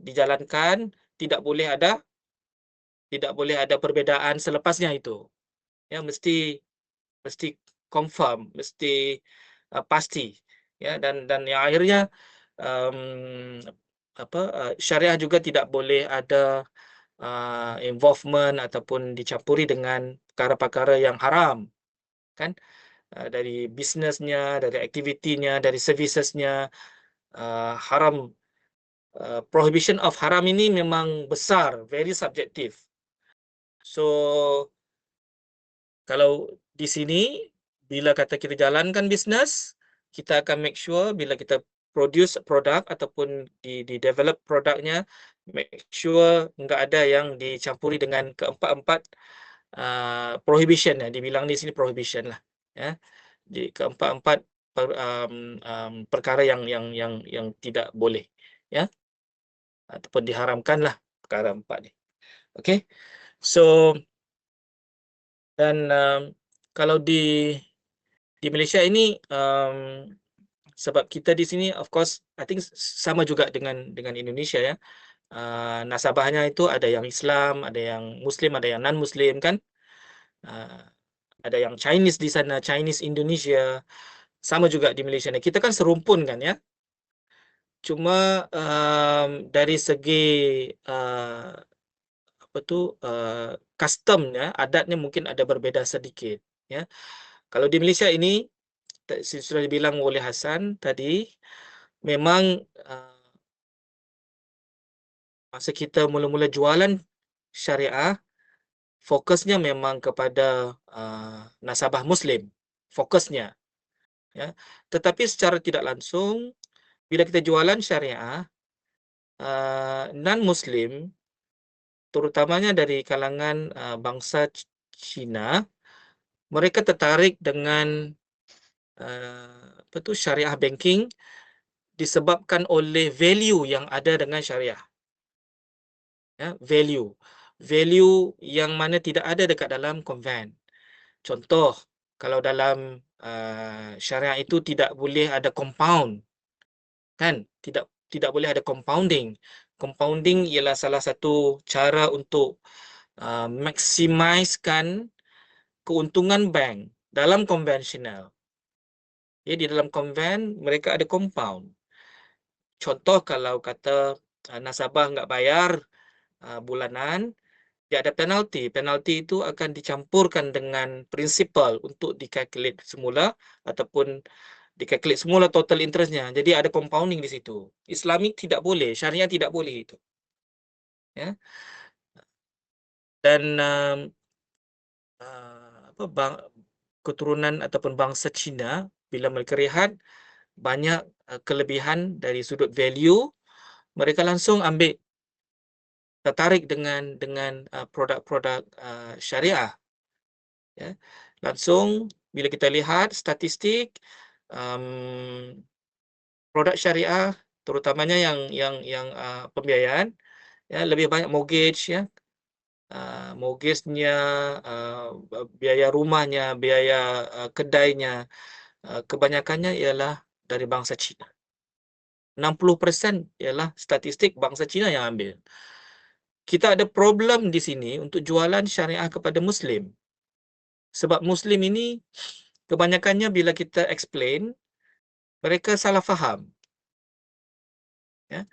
dijalankan, tidak boleh ada perbezaan selepasnya itu. Ya, mesti confirm, mesti pasti, ya. Dan yang akhirnya syariah juga tidak boleh ada involvement ataupun dicampuri dengan perkara-perkara yang haram, kan, dari bisnesnya, dari aktivitinya, dari servicesnya. Haram, prohibition of haram ini memang besar, very subjektif. So kalau di sini bila kata kita jalankan bisnes, kita akan make sure bila kita produce produk ataupun di develop produknya, make sure enggak ada yang dicampuri dengan keempat-empat prohibition ya, dibilang di sini prohibition lah, ya. Di keempat-empat perkara yang tidak boleh, ya, ataupun diharamkan lah perkara empat ni. Okay, so dan kalau di Malaysia ini sebab kita di sini of course I think sama juga dengan Indonesia ya. Nasabahnya itu ada yang Islam, ada yang Muslim, ada yang non-Muslim kan. Ada yang Chinese di sana, Chinese Indonesia. Sama juga di Malaysia. Kita kan serumpun kan ya. Cuma dari segi customnya, adatnya mungkin ada berbeza sedikit ya. Kalau di Malaysia ini sudah dibilang oleh Hasan tadi, memang masa kita mula-mula jualan syariah, fokusnya memang kepada nasabah Muslim, fokusnya, ya. Tetapi secara tidak langsung, bila kita jualan syariah, non-Muslim, terutamanya dari kalangan bangsa Cina, mereka tertarik dengan syariah banking disebabkan oleh value yang ada dengan syariah. Ya, value yang mana tidak ada dekat dalam konven. Contoh, kalau dalam syariah itu tidak boleh ada compound, kan? Tidak boleh ada compounding. Compounding ialah salah satu cara untuk maksimiskan keuntungan bank dalam konvensional. Ya, di dalam konven mereka ada compound. Contoh, kalau kata nasabah nggak bayar bulanan, dia ada penalti. Penalti itu akan dicampurkan dengan principal untuk dikalkulate semula ataupun dikalkulate semula total interestnya. Jadi ada compounding di situ. Islamic tidak boleh, syariah tidak boleh itu. Ya. Dan keturunan ataupun bangsa Cina, bila mereka lihat banyak kelebihan dari sudut value, mereka langsung tertarik dengan produk-produk syariah. Ya. Langsung bila kita lihat statistik produk syariah, terutamanya yang pembiayaan, ya, lebih banyak mortgage, ya, mortgage-nya, biaya rumahnya, biaya kedainya, kebanyakannya ialah dari bangsa Cina. 60% ialah statistik bangsa Cina yang ambil. Kita ada problem di sini untuk jualan syariah kepada Muslim. Sebab Muslim ini kebanyakannya bila kita explain, mereka salah faham. Ya.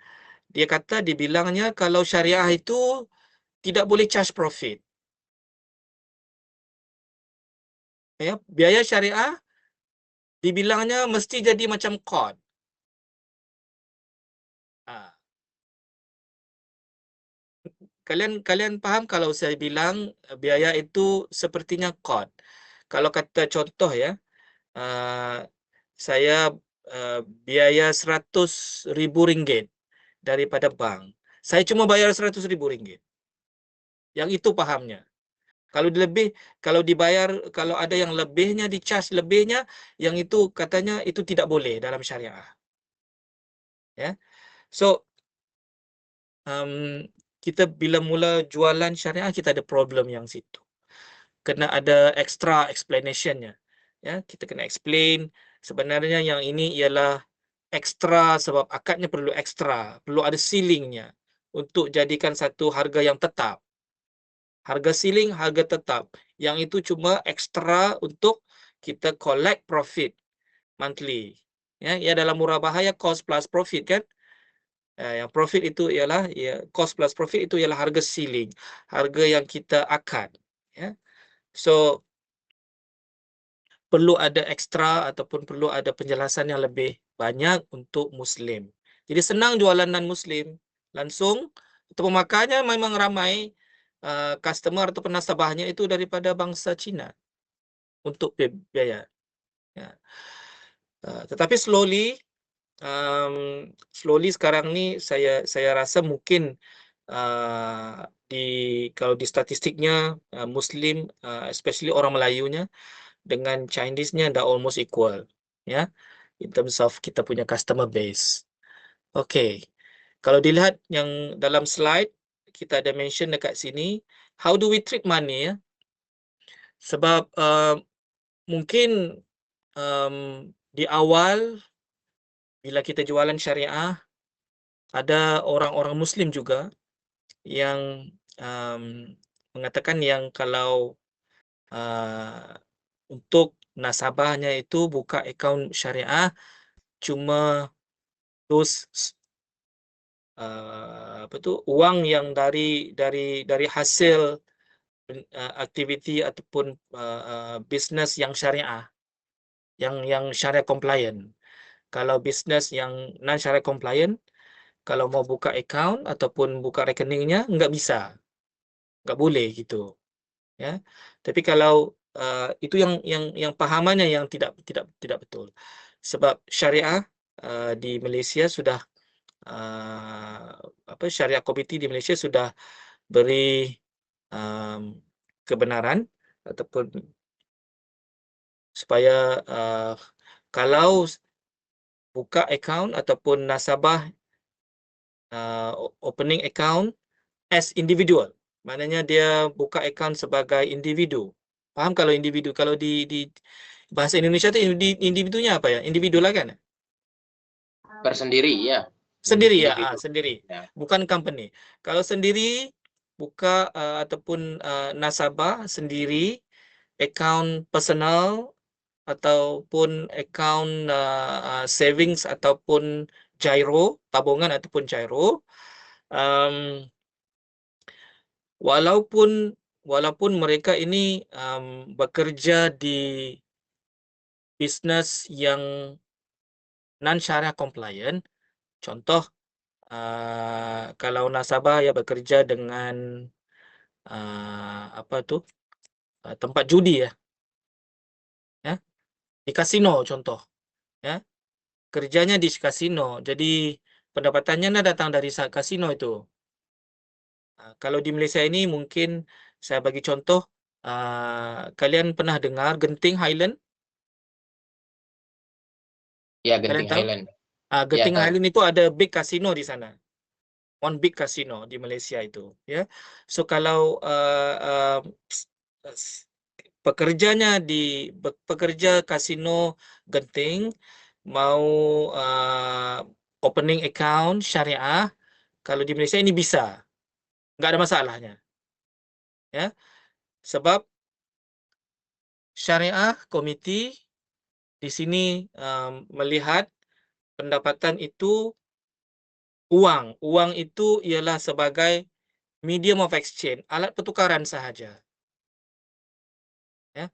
Dibilangnya kalau syariah itu tidak boleh charge profit. Ya, biaya syariah dibilangnya mesti jadi macam qard. Kalian faham kalau saya bilang biaya itu sepertinya qard. Kalau kata contoh, ya, saya biaya RM100,000 daripada bank. Saya cuma bayar RM100,000. Yang itu pahamnya. Kalau kalau ada yang lebihnya, di-charge lebihnya, yang itu katanya itu tidak boleh dalam syariah. Ya. So, kita bila mula jualan syariah, kita ada problem yang situ. Kena ada extra explanation-nya. Ya, kita kena explain sebenarnya yang ini ialah ekstra sebab akadnya perlu ekstra, perlu ada ceilingnya untuk jadikan satu harga yang tetap. Harga ceiling, harga tetap. Yang itu cuma ekstra untuk kita collect profit monthly. Ya, dalam murah bahaya cost plus profit, kan? Yang profit itu ialah, cost plus profit itu ialah harga ceiling, harga yang kita akad. Ya. So, perlu ada ekstra ataupun perlu ada penjelasan yang lebih banyak untuk Muslim. Jadi senang jualan non-Muslim. Langsung, pemakarnya memang ramai, customer atau nasabahnya itu daripada bangsa Cina untuk biaya. Ya. Tetapi slowly sekarang ni saya rasa mungkin kalau di statistiknya Muslim, especially orang Melayunya dengan Chinese-nya dah almost equal, ya, in terms of kita punya customer base. Okay, kalau dilihat yang dalam slide, kita ada mention dekat sini, how do we treat money, ya? Sebab mungkin di awal bila kita jualan syariah, ada orang-orang Muslim juga yang mengatakan yang kalau untuk nasabahnya itu buka akaun syariah cuma terus uang yang dari hasil aktiviti ataupun bisnes yang syariah, yang syariah compliant. Kalau bisnes yang non syariah compliant, kalau mau buka account ataupun buka rekeningnya, nggak bisa, nggak boleh gitu. ya. Tapi kalau itu yang pahamannya yang tidak betul. Sebab syariah di Malaysia sudah Syariah Committee di Malaysia sudah beri kebenaran ataupun supaya kalau buka account ataupun nasabah opening account as individual, maknanya dia buka account sebagai individu. Faham kalau individu? Kalau di bahasa Indonesia tu individunya apa ya? Individu lah kan? Bersendiri ya. Sendiri ya, Individu. sendiri. Ya. Bukan company. Kalau sendiri buka ataupun nasabah sendiri, account personal ataupun account savings ataupun giro, tabungan ataupun giro, walaupun mereka ini bekerja di bisnes yang non-syariah compliant, contoh kalau nasabah ya bekerja dengan tempat judi ya, di kasino contoh, ya, kerjanya di kasino, jadi pendapatannya datang dari kasino itu. Kalau di Malaysia ini mungkin saya bagi contoh, kalian pernah dengar Genting Highland? Ya, Kalian Genting tahu? Highland. Genting tahu. Highland itu ada big casino di sana. One big casino di Malaysia itu, ya. So kalau pekerja kasino Genting mau opening account syariah, kalau di Malaysia ini bisa, nggak ada masalahnya, ya. Sebab syariah komiti di sini melihat pendapatan itu uang itu ialah sebagai medium of exchange, alat pertukaran sahaja. Ya.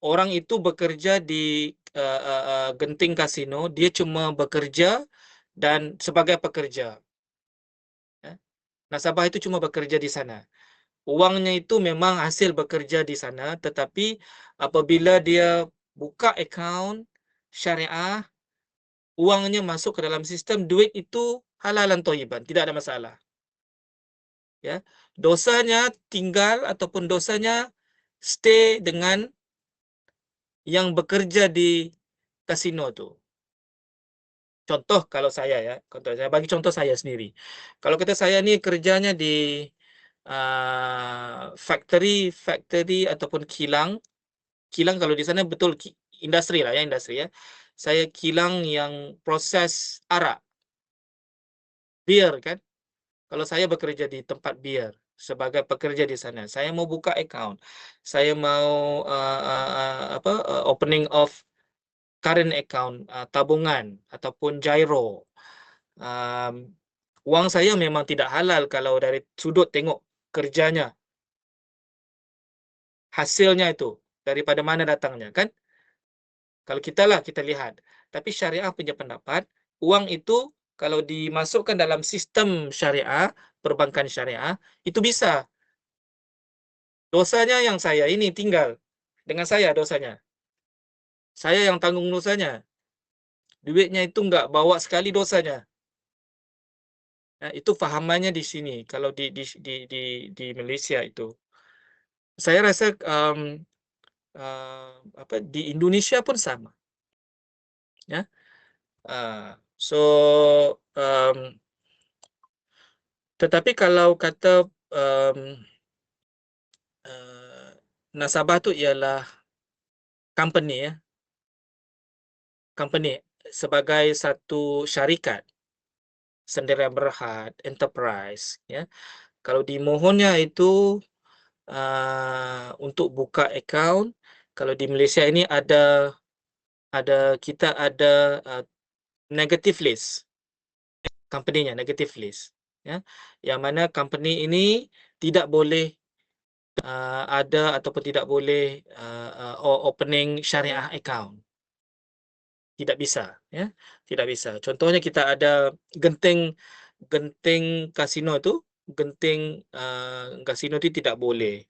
Orang itu bekerja di Genting Kasino, dia cuma bekerja dan sebagai pekerja. Ya. Nasabah itu cuma bekerja di sana. Uangnya itu memang hasil bekerja di sana, tetapi apabila dia buka account syariah, uangnya masuk ke dalam sistem, duit itu halalan thayyiban, tidak ada masalah. Ya, dosanya tinggal ataupun dosanya stay dengan yang bekerja di kasino tu. Contoh kalau saya ya, saya bagi contoh saya sendiri. Kalau kita saya ni kerjanya di factory ataupun kilang kalau di sana betul industri lah ya, industri ya. Saya kilang yang proses arak, bir kan. Kalau saya bekerja di tempat bir sebagai pekerja di sana, saya mau buka account, saya mau opening of current account, tabungan ataupun giro. Uang saya memang tidak halal kalau dari sudut tengok kerjanya, hasilnya itu daripada mana datangnya kan? Kalau kita lihat. Tapi syariah punya pendapat, uang itu kalau dimasukkan dalam sistem syariah, perbankan syariah, itu bisa. Dosanya yang saya ini tinggal dengan saya dosanya. Saya yang tanggung dosanya. Duitnya itu enggak bawa sekali dosanya. Nah, itu fahamannya di sini kalau di Malaysia itu. Saya rasa di Indonesia pun sama. Ya. Tetapi kalau kata nasabah tu ialah company ya. Company sebagai satu syarikat Sendirian Berhad enterprise ya. Kalau dimohonnya itu untuk buka account, kalau di Malaysia ini kita ada negative list. Company-nya negative list ya. Yang mana company ini tidak boleh ada ataupun tidak boleh opening syariah account. Tidak bisa ya. Tidak bisa. Contohnya kita ada Genting Kasino itu genting kasino itu tidak boleh.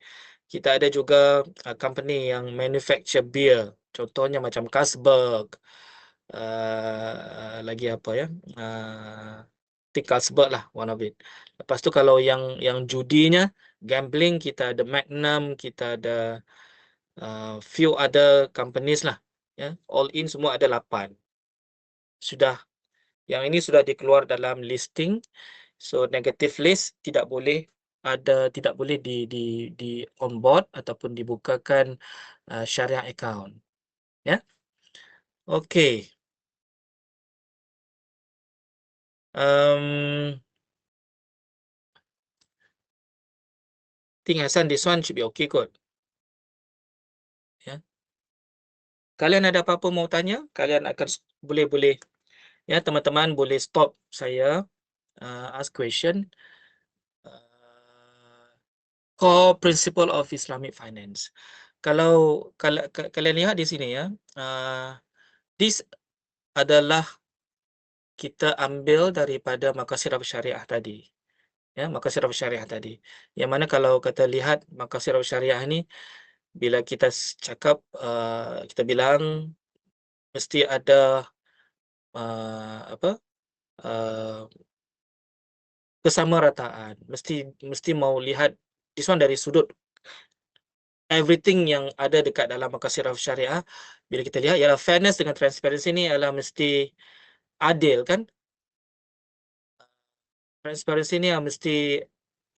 Kita ada juga company yang manufacture beer, contohnya macam Carlsberg, lagi apa ya, Carlsberg lah, one of it. Lepas tu kalau yang judinya, gambling, kita ada Magnum, kita ada few other companies lah, ya, all in semua ada 8. Sudah, yang ini sudah dikeluar dalam listing. So negative list tidak boleh di on board ataupun dibukakan syariah account, ya. Okay. Think Hasan, this one should be okay kot. Ya. Kalian ada apa-apa mau tanya? Kalian akan boleh ya, teman-teman boleh stop saya, ask question. Core principle of Islamic finance. Kalau kalian lihat di sini ya, this adalah kita ambil daripada Maqasid Syariah tadi. Ya, Maqasid Syariah tadi. Yang mana kalau kita lihat Maqasid Syariah ni, bila kita cakap, kita bilang mesti ada kesamarataan. Mesti mau lihat this one dari sudut everything yang ada dekat dalam Maqasid Syariah. Bila kita lihat ialah fairness dengan transparency ni adalah mesti adil, kan? Transparency ni mesti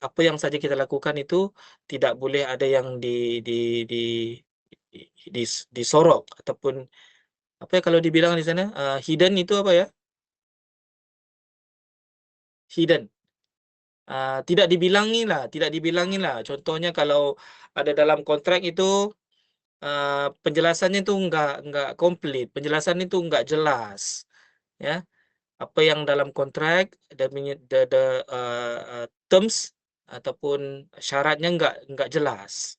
apa yang saja kita lakukan itu tidak boleh ada yang disorok ataupun apa ya kalau dibilang di sana, hidden itu apa ya? Hidden. Tidak dibilangin lah. Contohnya kalau ada dalam kontrak itu penjelasannya itu enggak komplit, penjelasan itu enggak jelas, ya. Apa yang dalam kontrak the terms ataupun syaratnya enggak jelas.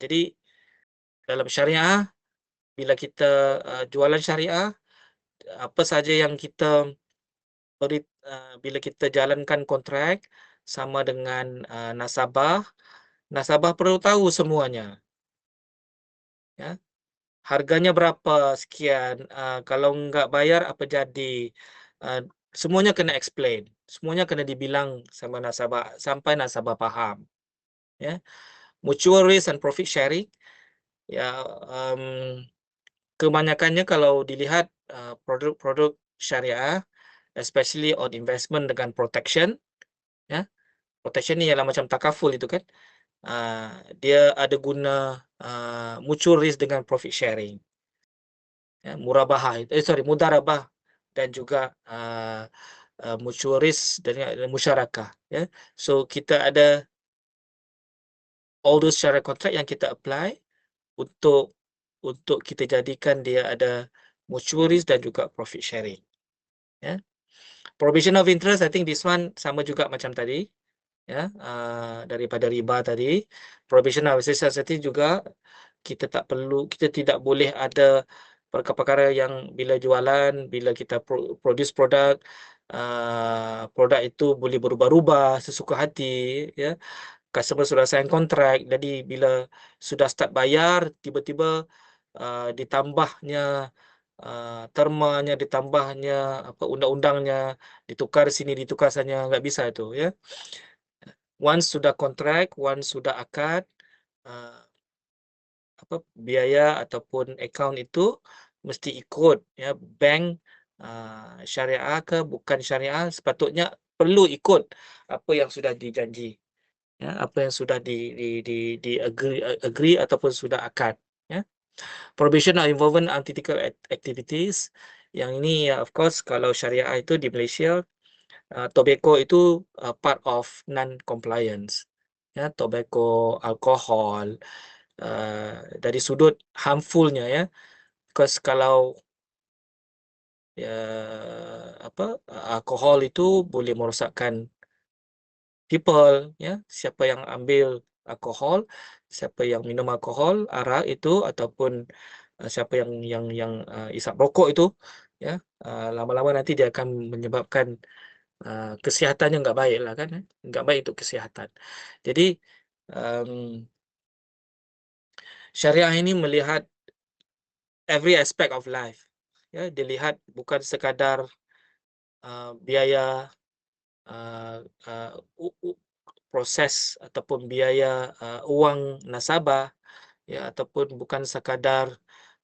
Jadi dalam syariah, bila kita jualan syariah, apa saja yang kita beri, bila kita jalankan kontrak sama dengan nasabah perlu tahu semuanya, ya. Harganya berapa sekian, kalau enggak bayar apa jadi, semuanya kena explain, semuanya kena dibilang sama nasabah sampai nasabah faham, ya. Mutual risk and profit sharing, ya, kebanyakannya kalau dilihat produk-produk syariah, especially on investment dengan protection, ya. Protection ni ialah macam takaful itu kan, dia ada guna mutual risk dengan profit sharing, ya, mudarabah dan juga mutual risk dan musyarakah, ya. So kita ada all those syariah contract yang kita apply untuk kita jadikan dia ada mutual risk dan juga profit sharing, ya. Provision of interest, I think this one sama juga macam tadi, ya, daripada riba tadi. Provision of interest juga kita tidak boleh ada perkara-perkara yang bila jualan, bila kita produce produk, produk itu boleh berubah-ubah sesuka hati, ya. Customer sudah sign kontrak, jadi bila sudah start bayar, tiba-tiba ditambahnya termanya, ditambahnya apa undang-undangnya, ditukar sini, ditukar sana, nggak bisa itu, ya. Once sudah kontrak, once sudah akad, biaya ataupun account itu mesti ikut, ya. Bank syariah ke bukan syariah, sepatutnya perlu ikut apa yang sudah dijanji, ya, apa yang sudah di agree ataupun sudah akad, ya. Prohibition of involvement unethical activities, yang ini ya, of course kalau syariah itu di Malaysia, tobacco itu part of non-compliance, ya. Tobacco, alkohol, dari sudut harmfulnya, ya. Because kalau alkohol itu boleh merosakkan people, ya. Siapa yang ambil alkohol, siapa yang minum alkohol, arak itu ataupun siapa yang isap rokok itu, ya, lama-lama nanti dia akan menyebabkan Kesihatannya nggak baik lah kan, nggak baik untuk kesihatan. Jadi syariah ini melihat every aspect of life, ya, dilihat bukan sekadar biaya proses ataupun biaya uang nasabah, ya, ataupun bukan sekadar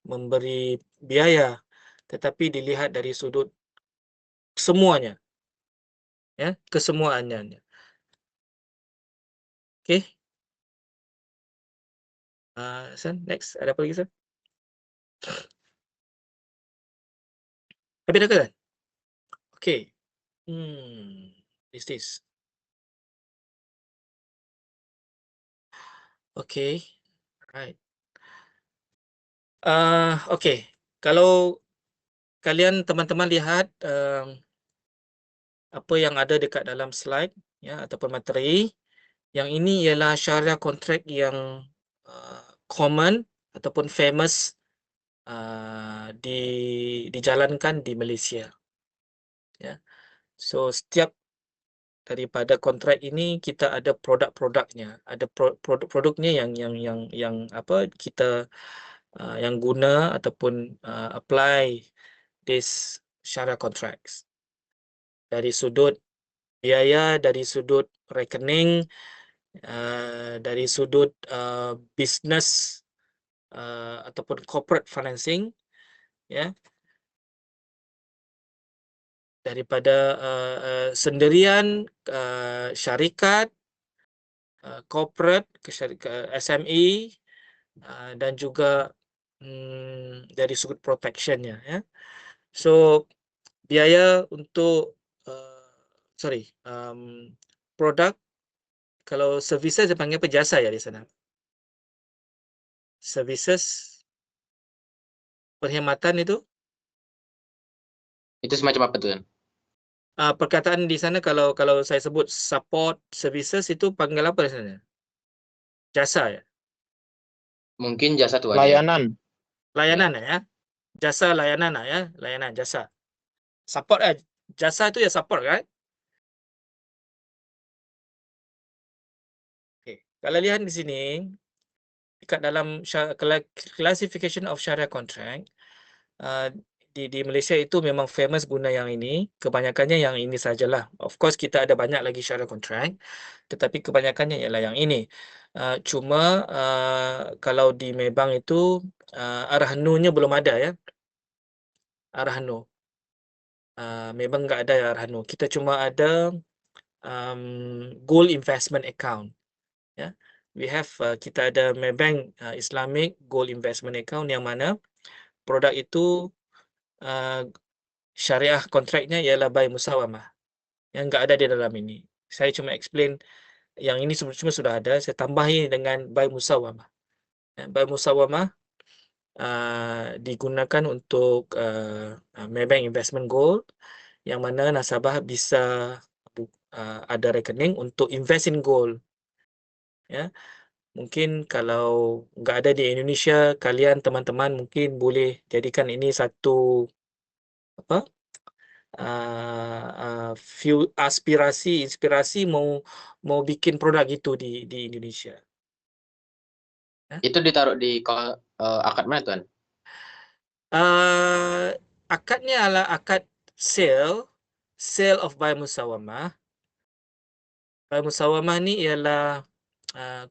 memberi biaya, tetapi dilihat dari sudut semuanya, ya, kesemuanya. Okey. San, next, ada apa lagi, San? Habis dah ke, San? Okey. Is this? Okey. Right. Okey. Kalau kalian teman-teman lihat apa yang ada dekat dalam slide, ya, ataupun materi, yang ini ialah syariah kontrak yang common ataupun famous dijalankan di Malaysia, ya. So setiap daripada kontrak ini kita ada produk-produknya, ada produk-produknya yang apa kita yang guna ataupun apply this syariah contracts. Dari sudut biaya, dari sudut rekening, dari sudut business ataupun corporate financing, ya, daripada sendirian, syarikat, corporate, SME, dan juga dari sudut protectionnya, ya. So biaya untuk produk, kalau services dia panggil apa, jasa ya di sana. Services, perkhidmatan itu semacam apa tuh, San? perkataan di sana, kalau saya sebut support services itu panggil apa di sana? Jasa ya? Mungkin jasa tuh aja. Layanan ya? Jasa layanan ya? Layanan jasa. Support jasa itu ya support kan? Okay. Kalau lihat di sini, dekat dalam classification of syariah contract, di Malaysia itu memang famous guna yang ini. Kebanyakannya yang ini sajalah. Of course kita ada banyak lagi syariah contract, tetapi kebanyakannya ialah yang ini. Cuma kalau di Maybank itu Arahnu-nya belum ada, ya. Arahnu. Memang enggak ada Arahnu. Kita cuma ada gold investment account, ya. We have kita ada Maybank Islamic Gold Investment Account, yang mana produk itu syariah kontraknya ialah buy musawamah, yang enggak ada di dalam ini. Saya cuma explain yang ini cuma sudah ada, saya tambahin dengan buy musawamah. Buy musawamah digunakan untuk Maybank Investment Gold, yang mana nasabah bisa ada rekening untuk invest in gold, ya. Mungkin kalau nggak ada di Indonesia, kalian teman-teman mungkin boleh jadikan ini satu apa inspirasi mau bikin produk itu di Indonesia. Itu ditaruh di akad mana, Tuan? Akadnya adalah akad sale of buy musawamah. Buy musawamah ni ialah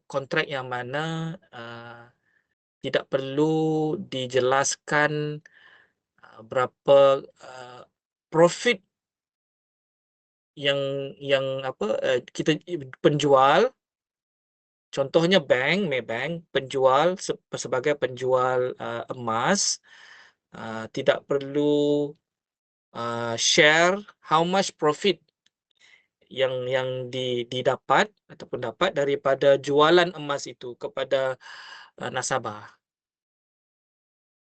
kontrak yang mana tidak perlu dijelaskan berapa profit yang apa kita penjual. Contohnya Maybank penjual sebagai penjual emas, tidak perlu share how much profit yang didapat ataupun dapat daripada jualan emas itu kepada nasabah.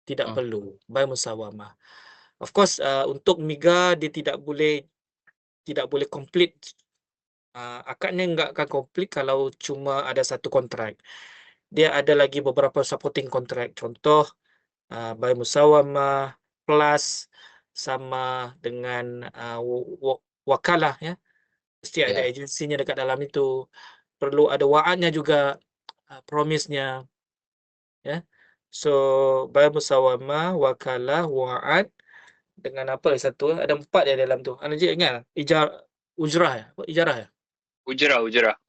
Tidak perlu buy musawamah. Of course untuk MIGA dia tidak boleh complete. Akadnya enggak akan complete kalau cuma ada satu kontrak. Dia ada lagi beberapa supporting kontrak. Contoh buy musawamah plus sama dengan wakalah ya. Mesti ada Ya. agensinya dekat dalam itu. Perlu ada wa'adnya juga, promise-nya ya. So bermusawamah, wakalah, wa'ad dengan apa lagi satu? Ada 4 ya dalam tu. Najib ingat? Ujrah ya? Apa, ijarah ya? Ujrah,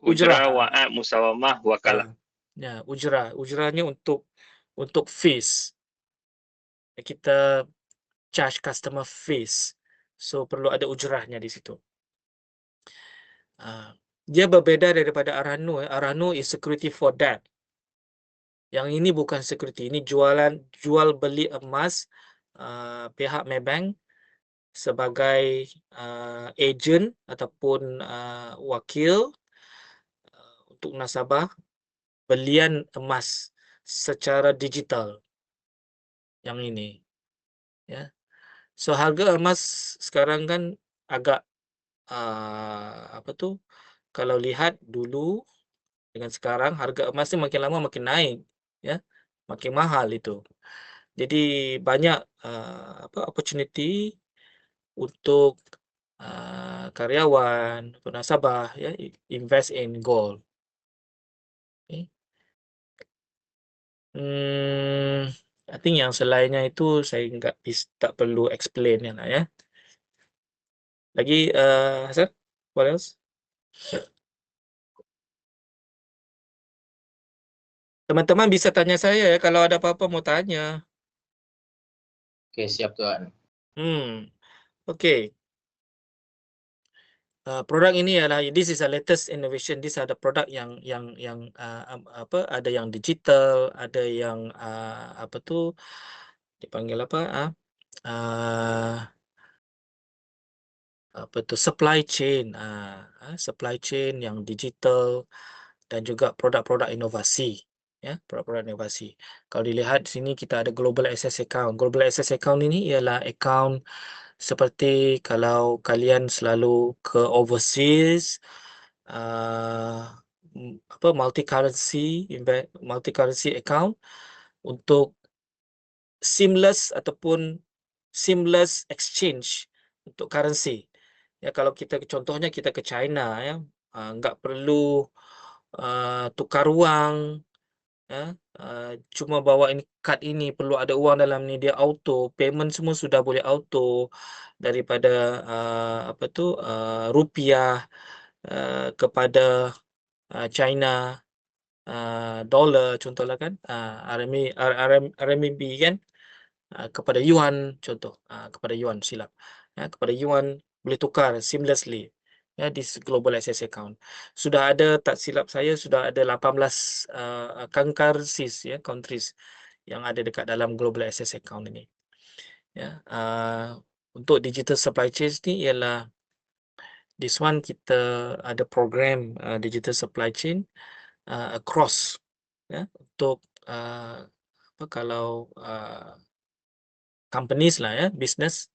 Ujrah. wa'ad, musawamah, wakalah. Ya, ujrah. Ujrahnya untuk fees. Kita charge customer fees. So perlu ada ujrahnya di situ. Dia berbeza daripada Arano. Arano is security for debt. Yang ini bukan security. Ini jual beli emas pihak Maybank sebagai agent ataupun wakil untuk nasabah belian emas secara digital. Yang ini ya. So harga emas sekarang kan agak apa tu, kalau lihat dulu dengan sekarang harga emas ni makin lama makin naik ya, makin mahal itu. Jadi banyak opportunity untuk karyawan, untuk nasabah ya invest in gold. Okay. I think yang selainnya itu saya tak perlu explain ya. Lagi Hasan, what else? Teman-teman bisa tanya saya ya kalau ada apa-apa mau tanya. Oke, siap Tuan. Okay. Produk ini adalah this is a latest innovation. This ada produk yang ada yang digital, ada yang apa tu dipanggil apa? Apa tu supply chain. Supply chain yang digital dan juga produk-produk inovasi. Ya, produk-produk inovasi. Kalau dilihat di sini kita ada global access account. Global access account ini ialah account seperti kalau kalian selalu ke overseas, multi currency account untuk seamless exchange untuk currency. Ya, kalau kita contohnya kita ke China ya, nggak perlu tukar uang ya, cuma bawa ini kad ini, perlu ada uang dalam ni, dia auto payment, semua sudah boleh auto daripada rupiah kepada China dollar contohlah kan, RMB kan, kepada yuan contoh, kepada yuan silap ya, kepada yuan boleh tukar seamlessly. Ya, di global access account sudah ada, tak silap saya sudah ada 18 countries ya, countries yang ada dekat dalam global access account ini ya. Untuk digital supply chain ni ialah this one, kita ada program digital supply chain across ya, untuk kalau companies lah ya, business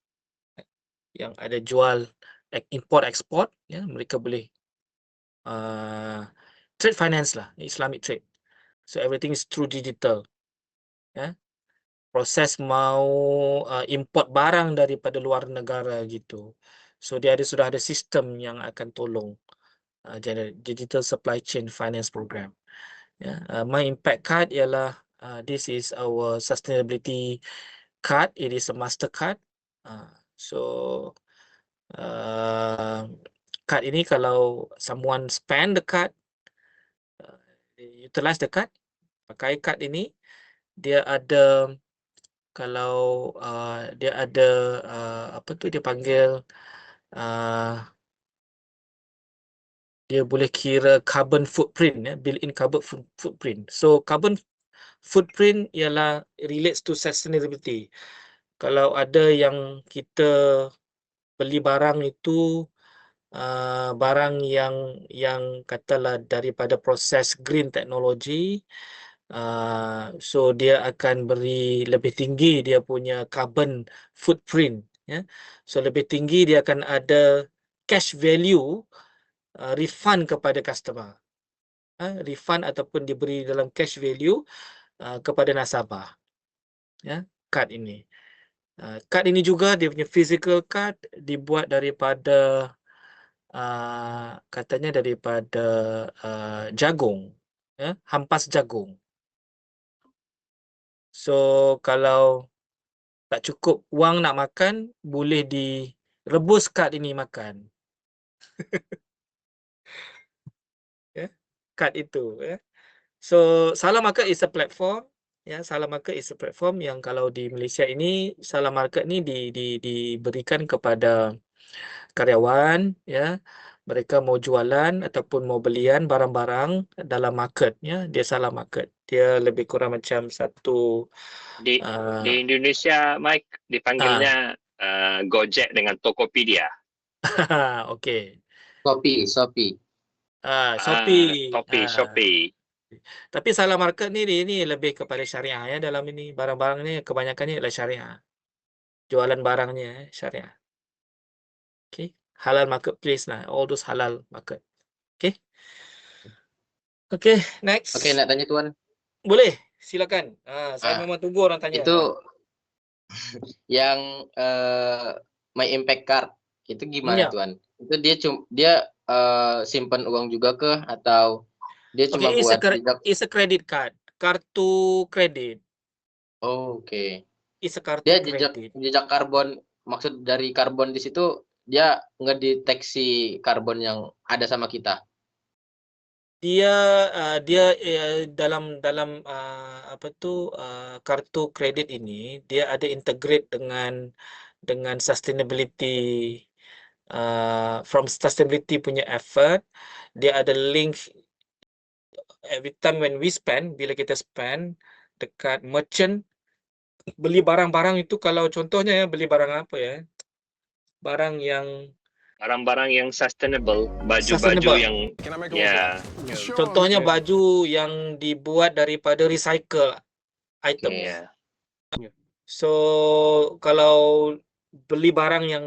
yang ada jual import export ya, mereka boleh trade finance lah, Islamic trade. So everything is through digital ya. Proses mau import barang daripada luar negara gitu, so dia sudah ada sistem yang akan tolong digital supply chain finance program ya. My impact card ialah this is our sustainability card. It is a Mastercard. So card ini kalau someone spend the card, utilize the card, pakai card ini, dia ada, kalau dia ada apa tu dia panggil, dia boleh kira carbon footprint ya, built-in carbon footprint. So carbon footprint ialah relates to sustainability. Kalau ada yang kita beli barang itu barang yang katalah daripada proses green technology, so dia akan beri lebih tinggi dia punya carbon footprint ya. So lebih tinggi dia akan ada cash value refund kepada customer, refund ataupun diberi dalam cash value kepada nasabah ya, kad ini. Kad ini juga dia punya physical card dibuat daripada katanya daripada jagung, ya, hampas jagung. So kalau tak cukup wang nak makan, boleh direbus kad ini makan. Ya, kad itu. Ya. So Salam Market is a platform. Ya, Salam Market is a platform yang kalau di Malaysia ini Salam Market ni diberikan kepada karyawan, ya, mereka mau jualan ataupun mau belian barang-barang dalam market, ya, dia Salam Market. Dia lebih kurang macam satu Di Indonesia, Mike, dipanggilnya Gojek dengan Tokopedia. okey. Shopee. Shopee. Tapi Salam Market ni dia ni lebih kepada syariah, ya, dalam ini barang-barang ni kebanyakannya adalah syariah. Jualan barangnya syariah. Okay. Halal marketplace lah, all those halal market. Okay. Okay, next. Oke, nak tanya Tuan. Boleh, silakan. Saya memang tunggu orang tanya. Itu yang My Impact Card itu gimana, Ya. Tuan? Itu dia simpan uang juga ke atau dia cuma Okay, buat it's a credit card. Kartu kredit. Oke. It's a kartu Dia kredit. jejak karbon, maksud dari karbon di situ dia ngedeteksi karbon yang ada sama kita. Dia dalam apa tu kartu kredit ini dia ada integrate dengan sustainability, from sustainability punya effort. Dia ada link every time when we spend, bila kita spend dekat merchant, beli barang-barang itu, kalau contohnya ya, beli barang apa ya, barang yang sustainable, baju-baju sustainable. yang ya, Contohnya baju yang dibuat daripada recycle items. yeah. So kalau beli barang yang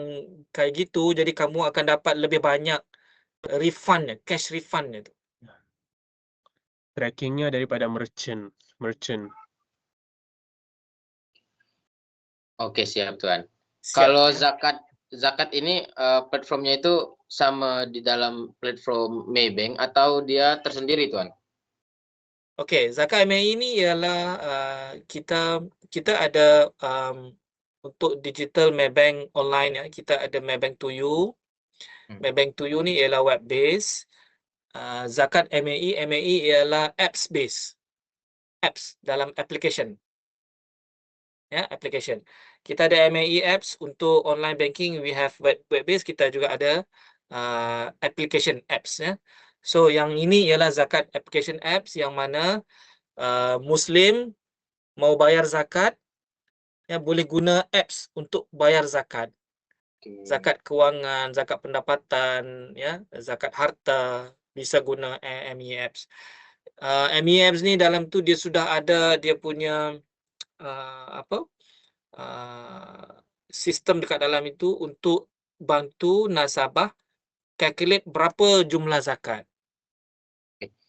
kayak gitu, jadi kamu akan dapat lebih banyak refund, cash refund itu. Trackingnya daripada merchant. Oke, siap Tuan. Siap. Kalau zakat ini platformnya itu sama di dalam platform Maybank atau dia tersendiri, Tuan? Okey, zakat MAI ini ialah kita ada untuk digital Maybank online, ya. Kita ada Maybank to You. Maybank to You ni ialah web base. Zakat MAI ialah apps base. Apps dalam application. Ya, application. Kita ada MAI apps untuk online banking, we have web base, kita juga ada application apps, ya. So yang ini ialah zakat application apps yang mana Muslim mau bayar zakat, ya, boleh guna apps untuk bayar zakat. Zakat kewangan, zakat pendapatan, ya, zakat harta, bisa guna MAI apps. MAI apps ni dalam tu dia sudah ada dia punya sistem dekat dalam itu untuk bantu nasabah calculate berapa jumlah zakat.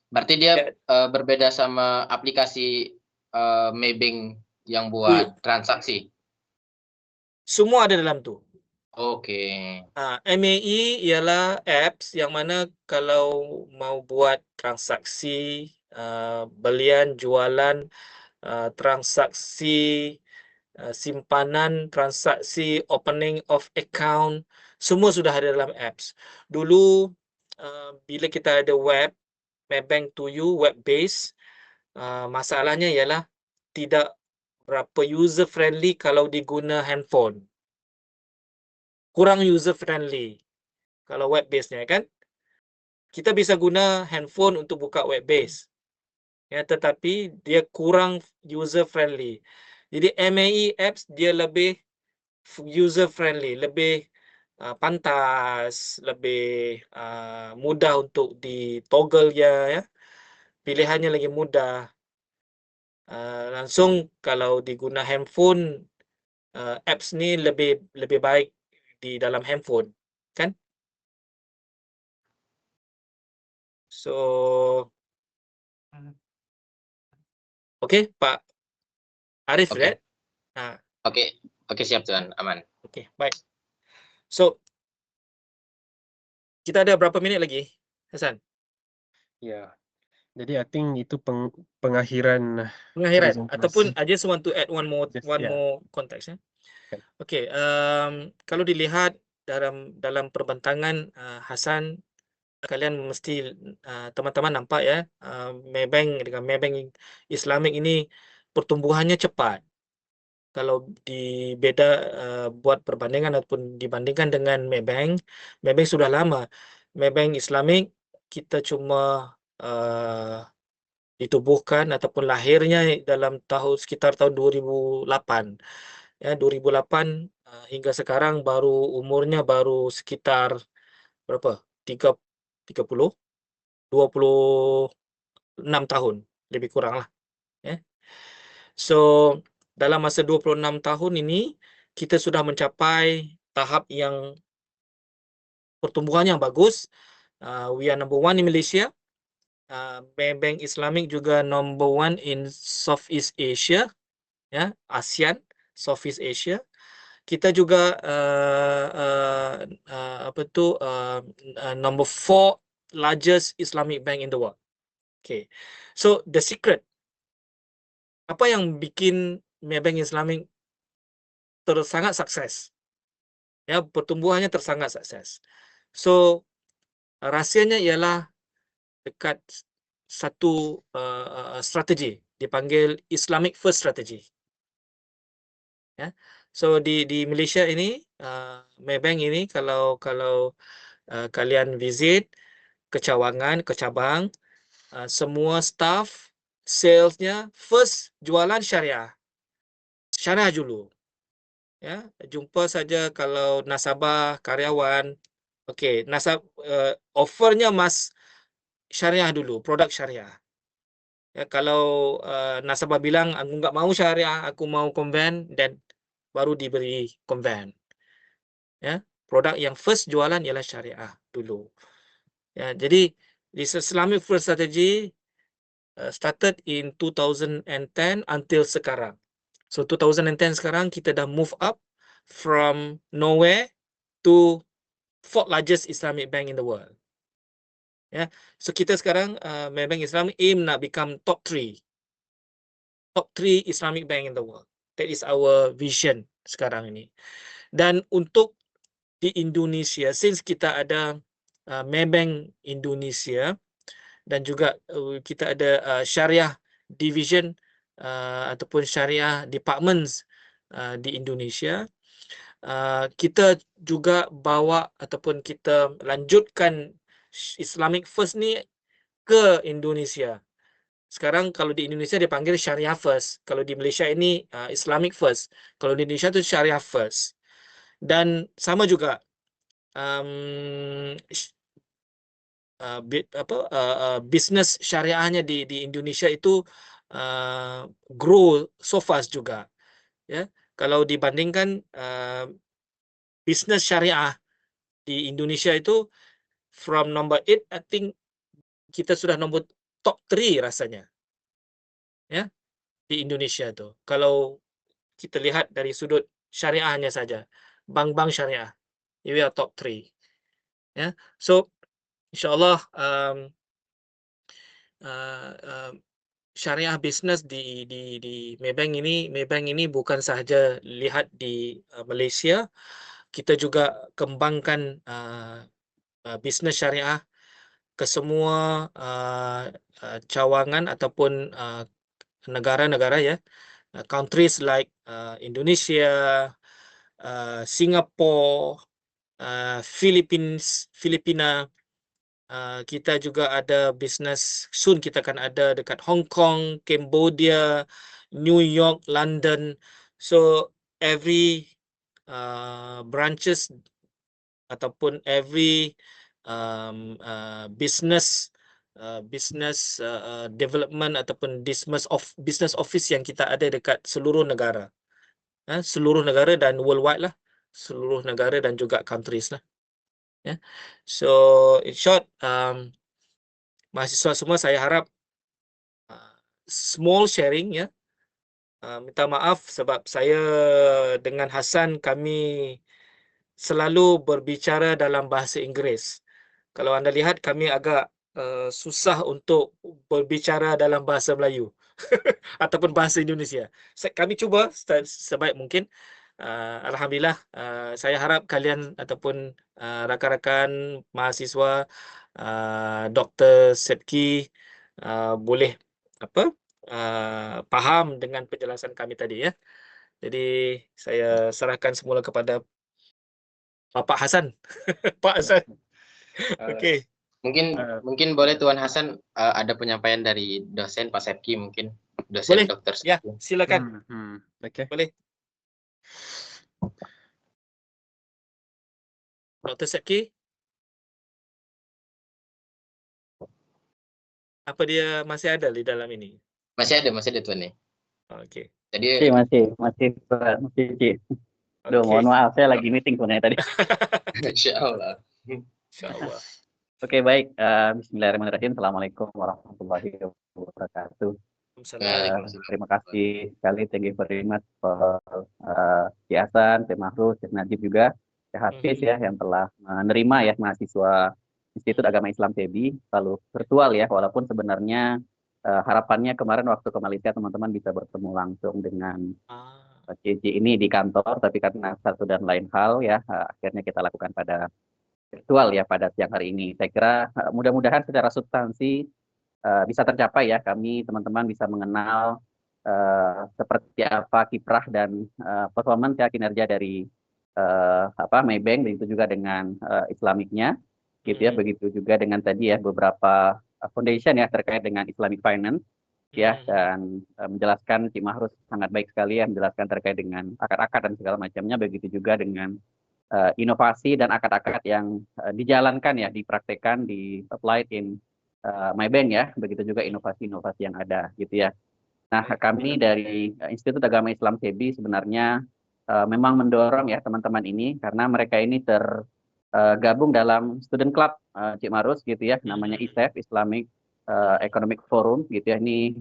Berarti dia berbeda sama aplikasi Maybank yang buat transaksi. Semua ada dalam tu. Oke. MAI ialah apps yang mana kalau mau buat transaksi, belian, jualan, transaksi simpanan, transaksi opening of account, semua sudah ada dalam apps. Dulu bila kita ada web Maybank to You web base, masalahnya ialah tidak berapa user friendly kalau diguna handphone. Kurang user friendly kalau web base-nya, kan. Kita bisa guna handphone untuk buka web base, ya, tetapi dia kurang user friendly. Jadi MAI apps dia lebih user friendly, lebih pantas, lebih mudah untuk ditoggle ya. Pilihannya lagi mudah. Langsung kalau diguna handphone, apps ni lebih baik di dalam handphone, kan? So okay, Pak Arif, Okay. right? Oke, siap Tuan, aman. Okay, baik. So kita ada berapa minit lagi, Hasan? Ya. Jadi I think itu pengakhiran ataupun presentasi. I just want to add one more context. Okay. Okay, kalau dilihat dalam perbentangan Hasan, kalian mesti teman-teman nampak ya, Maybank dengan Maybank Islamic ini pertumbuhannya cepat. Kalau buat perbandingan ataupun dibandingkan dengan Maybank sudah lama. Maybank Islamic kita cuma ditubuhkan ataupun lahirnya dalam sekitar tahun 2008. Ya, 2008 hingga sekarang umurnya baru sekitar berapa? 26 tahun, lebih kurang lah. Ya. So, dalam masa 26 tahun ini, kita sudah mencapai tahap yang pertumbuhan yang bagus. We are number 1 in Malaysia. Maybank Islamic juga number 1 in Southeast Asia, ya, ASEAN, Southeast Asia. Kita juga number 4 largest Islamic bank in the world. Okay, so the secret, apa yang bikin Maybank Islamic sangat sukses? Ya, pertumbuhannya sangat sukses. So, rahsianya ialah dekat satu strategi dipanggil Islamic First Strategy. Ya. So di Malaysia ini Maybank ini kalau kalian visit ke cabang, semua staff salesnya first jualan syariah dulu. Ya, jumpa saja kalau nasabah karyawan, okey, offernya syariah dulu, produk syariah. Ya, kalau nasabah bilang aku nggak mau syariah, aku mau konven, dan baru diberi konven. Ya, produk yang first jualan ialah syariah dulu. Ya, jadi Islamic First Strategy started in 2010 until sekarang. So 2010 sekarang kita dah move up from nowhere to 4th largest Islamic bank in the world. Ya, so kita sekarang Maybank Islamic aim nak become top 3 Islamic bank in the world. That is our vision sekarang ini. Dan untuk di Indonesia, since kita ada Maybank Indonesia dan juga kita ada Syariah Division ataupun Syariah Departments di Indonesia, kita juga bawa ataupun kita lanjutkan Islamic First ni ke Indonesia. Sekarang kalau di Indonesia dipanggil Syariah First, kalau di Malaysia ini Islamic First, kalau di Indonesia tu Syariah First. Dan sama juga bisnes syariahnya di Indonesia itu grow so fast juga. Ya, kalau dibandingkan bisnes syariah di Indonesia itu from number 8, I think kita sudah nombor top 3 rasanya. Ya, di Indonesia tu. Kalau kita lihat dari sudut syariahnya saja, bank-bank syariah, we are top 3. Ya, so InsyaAllah syariah bisnes di Maybank ini bukan sahaja lihat di Malaysia, kita juga kembangkan bisnes syariah ke semua cawangan ataupun negara-negara, ya, countries like Indonesia, Singapore, Filipina. Kita juga ada bisnes, soon kita akan ada dekat Hong Kong, Cambodia, New York, London. So every branches ataupun every business development ataupun business office yang kita ada dekat seluruh negara, dan worldwide lah, seluruh negara dan juga countries lah. Ya. So in short, mahasiswa semua saya harap small sharing, ya. Minta maaf sebab saya dengan Hasan kami selalu berbicara dalam bahasa Inggeris. Kalau Anda lihat kami agak susah untuk berbicara dalam bahasa Melayu ataupun bahasa Indonesia. Kami cuba sebaik mungkin. Alhamdulillah, saya harap kalian ataupun rakan-rakan mahasiswa Dr. Setki boleh paham dengan penjelasan kami tadi ya. Jadi saya serahkan semula kepada Pak Hasan. Pak Hasan. Okey. Mungkin boleh Tuan Hasan ada penyampaian dari dosen Pak Sepki mungkin dosen Boleh. Dr. Ya, Sepki. silakan. Okey. Boleh. Dr. Sepki. Apa dia masih ada di dalam ini? Masih ada Tuan nih. Okey. Jadi masih Cik. Duh, mohon maaf, saya lagi meeting sebenarnya tadi. Insyaallah. Insyaallah. Oke, baik. Bismillahirrahmanirrahim. Assalamualaikum warahmatullahi wabarakatuh. Terima kasih sekali, thank you very much for Cik Hasan, Cik Mahruz, Cik Najib juga, Cik Hafiz ya yang telah menerima ya mahasiswa Institut Agama Islam TEBI, lalu virtual ya, walaupun sebenarnya harapannya kemarin waktu ke Malaysia teman-teman bisa bertemu langsung dengan Cici ini di kantor, tapi karena satu dan lain hal ya akhirnya kita lakukan pada virtual ya pada siang hari ini. Saya kira mudah-mudahan secara substansi bisa tercapai ya, kami teman-teman bisa mengenal seperti apa kiprah dan performance ya kinerja dari Maybank, begitu juga dengan Islamicnya gitu ya, begitu juga dengan tadi ya beberapa foundation ya terkait dengan Islamic Finance ya, dan menjelaskan Cik Mahruz sangat baik sekali ya menjelaskan terkait dengan akad-akad dan segala macamnya, begitu juga dengan inovasi dan akad-akad yang dijalankan ya, dipraktekkan, di applied in Maybank ya, begitu juga inovasi-inovasi yang ada gitu ya. Nah, kami dari Institut Agama Islam TEBI sebenarnya memang mendorong ya teman-teman ini, karena mereka ini tergabung dalam student club Cik Mahruz gitu ya, namanya ISEF, Islamic Economic Forum gitu ya. Ini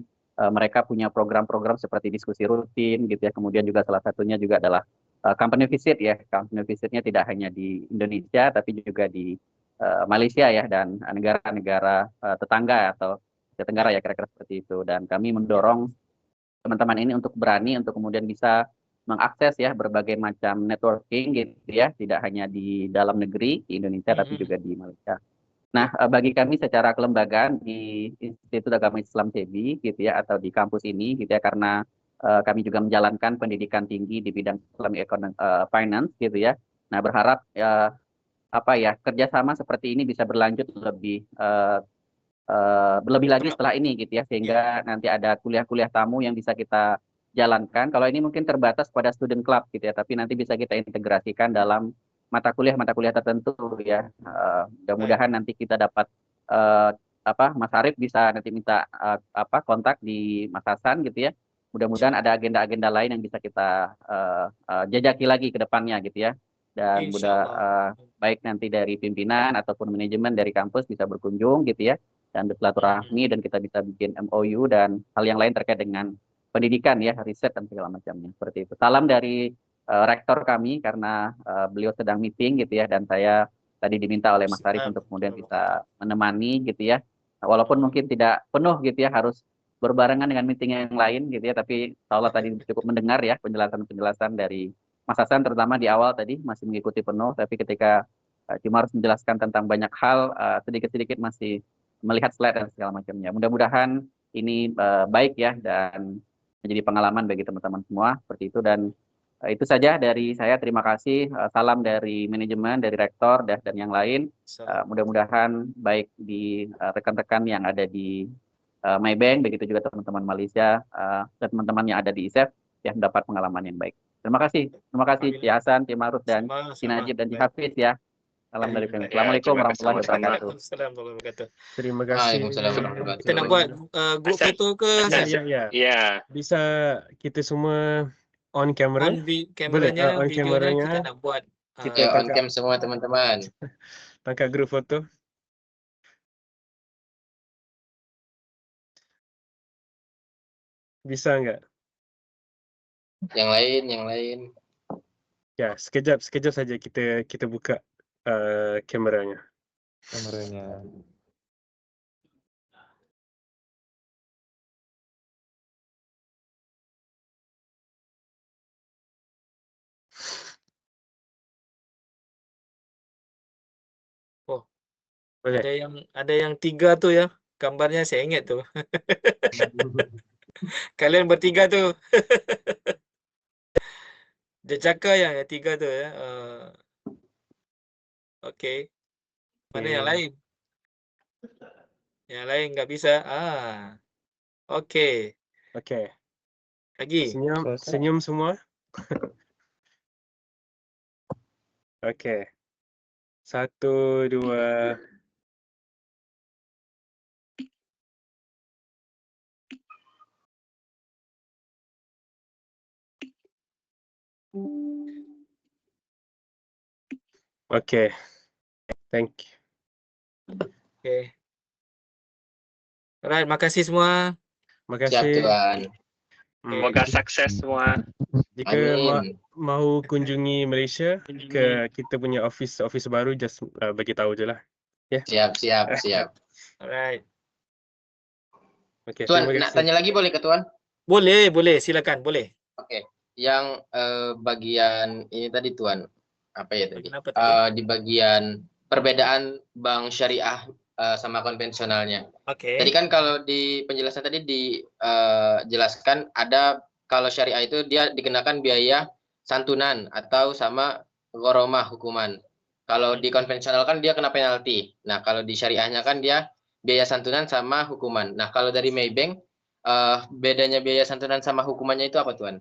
mereka punya program-program seperti diskusi rutin gitu ya, kemudian juga salah satunya juga adalah company visit ya. Company visitnya tidak hanya di Indonesia tapi juga di Malaysia ya, dan negara-negara tetangga atau Asia Tenggara ya, kira-kira seperti itu. Dan kami mendorong teman-teman ini untuk berani untuk kemudian bisa mengakses ya berbagai macam networking gitu ya, tidak hanya di dalam negeri di Indonesia tapi juga di Malaysia. Nah, bagi kami secara kelembagaan di Institut Agama Islam TEBI gitu ya, atau di kampus ini gitu ya, karena kami juga menjalankan pendidikan tinggi di bidang Islamic Finance gitu ya. Nah, berharap kerjasama seperti ini bisa berlanjut lebih lagi setelah ini gitu ya, sehingga nanti ada kuliah-kuliah tamu yang bisa kita jalankan. Kalau ini mungkin terbatas pada student club gitu ya, tapi nanti bisa kita integrasikan dalam mata kuliah tertentu ya. Mudah-mudahan nanti kita dapat Mas Arif bisa nanti minta kontak di Mas Hasan gitu ya. Mudah-mudahan ada agenda-agenda lain yang bisa kita jajaki lagi ke depannya gitu ya. Dan baik nanti dari pimpinan ataupun manajemen dari kampus bisa berkunjung gitu ya, dan bersilaturahmi, dan kita bisa bikin MOU dan hal yang lain terkait dengan pendidikan ya, riset dan segala macamnya, seperti itu. Salam dari rektor kami, karena beliau sedang meeting gitu ya, dan saya tadi diminta oleh Mas Arif untuk kemudian bisa menemani gitu ya, walaupun mungkin tidak penuh gitu ya, harus berbarengan dengan meeting yang lain gitu ya, tapi insya Allah tadi cukup mendengar ya penjelasan-penjelasan dari Mas Hasan, terutama di awal tadi masih mengikuti penuh, tapi ketika cuma harus menjelaskan tentang banyak hal, sedikit-sedikit masih melihat slide dan segala macamnya. Mudah-mudahan ini baik ya, dan menjadi pengalaman bagi teman-teman semua seperti itu. Dan itu saja dari saya. Terima kasih. Salam dari manajemen, dari rektor dan yang lain. Mudah-mudahan baik di rekan-rekan yang ada di Maybank, begitu juga teman-teman Malaysia dan teman-teman yang ada di ISEF yang mendapat pengalaman yang baik. Terima kasih Cik Hasan, Cik Mahruz, dan Cik Najib dan Cik Hafiz ya. Salam dari kami. Assalamualaikum warahmatullahi wabarakatuh. Terima kasih. Kita nak buat grup foto ke? Ya. Bisa kita semua on camera? Kameranya, on videonya kameranya. kita nak buat. Kita on cam semua teman-teman. Tangkap grup foto. Bisa enggak? Yang lain. Ya, sekejap saja kita buka kameranya. kameranya. Oh, Boleh. ada yang 3 tuh ya. Gambarnya saya ingat tuh. Kalian bertiga tuh. Jejaka yang 3 tuh ya. Oke. Mana yang Oke. lain? Yang lain nggak bisa. Oke. Okey. Lagi. Senyum, Selesai. senyum semua. Okey. 1, 2. Okey. Thank you. Oke. Alright, makasih semua. Terima Siap kasih. Tuan. Semoga sukses semua. Jika Amin. mahu kunjungi Malaysia ke kita punya office baru, just bagi tahu je lah. Siap. Alright. Okey, Tuan, terima nak kasih. tanya lagi boleh ke Tuan? Boleh, silakan, boleh. Oke. Yang bagian ini tadi Tuan, apa ya tadi? Kenapa tadi? Di bagian perbedaan bank syariah sama konvensionalnya. Oke. Tadi kan kalau di penjelasan tadi dijelaskan ada kalau syariah itu dia dikenakan biaya santunan atau sama gharomah hukuman. Kalau di konvensional kan dia kena penalti. Nah, kalau di syariahnya kan dia biaya santunan sama hukuman. Nah, kalau dari Maybank bedanya biaya santunan sama hukumannya itu apa, Tuan?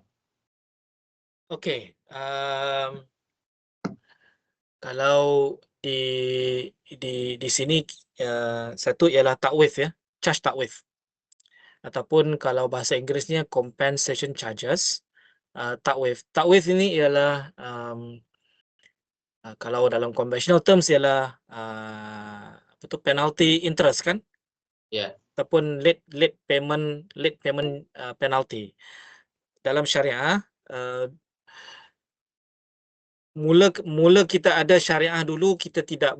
Oke. Kalau di sini satu ialah takwif ya, charge takwif. Ataupun kalau bahasa Inggrisnya compensation charges. Takwif. Takwif ini ialah kalau dalam conventional terms ialah apa tu penalty interest kan? Ya. Ataupun late payment penalty. Dalam syariah mula kita ada syariah dulu kita tidak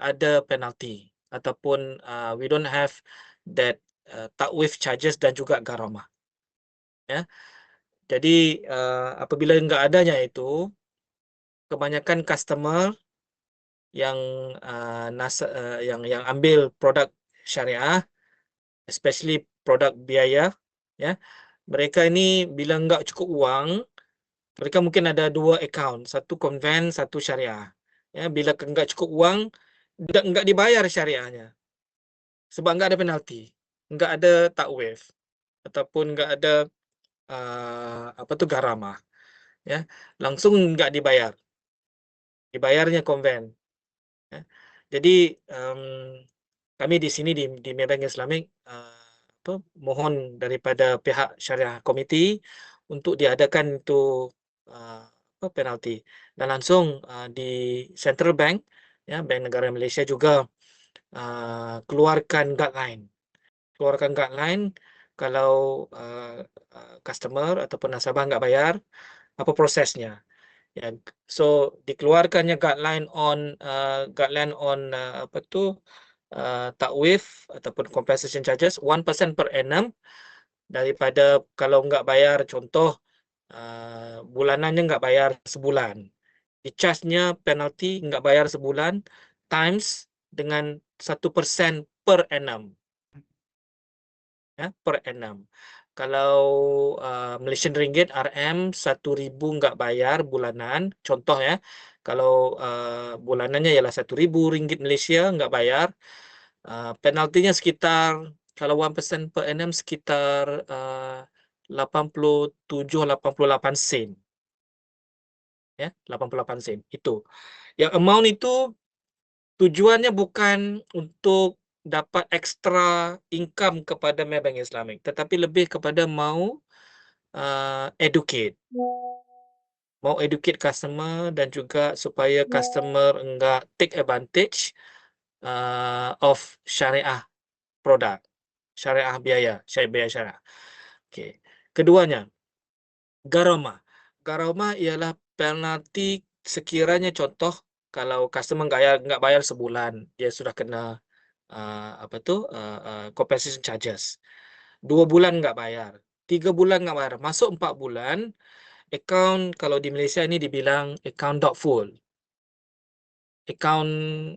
ada penalty ataupun we don't have that takwif charges dan juga gharamah ya. Jadi apabila enggak adanya itu, kebanyakan customer yang yang ambil produk syariah, especially produk biaya ya, mereka ini bila enggak cukup uang, mereka mungkin ada 2 account, satu konven, satu syariah. Ya, bila enggak cukup uang, enggak dibayar syariahnya. Sebab enggak ada penalti, enggak ada takwif ataupun enggak ada apa tu gharamah. Ya, langsung enggak dibayar. Dibayarnya konven. Ya. Jadi kami di sini di Maybank Islamic mohon daripada pihak syariah komiti untuk diadakan itu penalti dan langsung di Central Bank ya, Bank Negara Malaysia juga keluarkan guideline kalau customer ataupun nasabah enggak bayar, apa prosesnya ya. So dikeluarkannya guideline on apa tu takwif ataupun compensation charges 1% per annum daripada kalau enggak bayar, contoh bulanannya enggak bayar sebulan, di-charge-nya penalti enggak bayar sebulan times dengan 1% per annum ya, per annum. Kalau Malaysian Ringgit RM 1,000 enggak bayar bulanan, contoh ya, kalau bulanannya ialah RM1,000 Malaysia enggak bayar, penaltinya sekitar kalau 1% per annum sekitar 87-88 sen. Ya, 88 sen. Itu. Yang amount itu tujuannya bukan untuk dapat extra income kepada Maybank Islamic, tetapi lebih kepada mau educate customer dan juga supaya customer enggak take advantage of syariah produk, syariah biaya syariah. Okey. Keduanya, gharamah. Gharamah ialah penalti sekiranya contoh kalau customer nggak bayar sebulan, dia sudah kena compensation charges. 2 bulan nggak bayar, 3 bulan nggak bayar, masuk 4 bulan, account kalau di Malaysia ini dibilang account doubtful. Account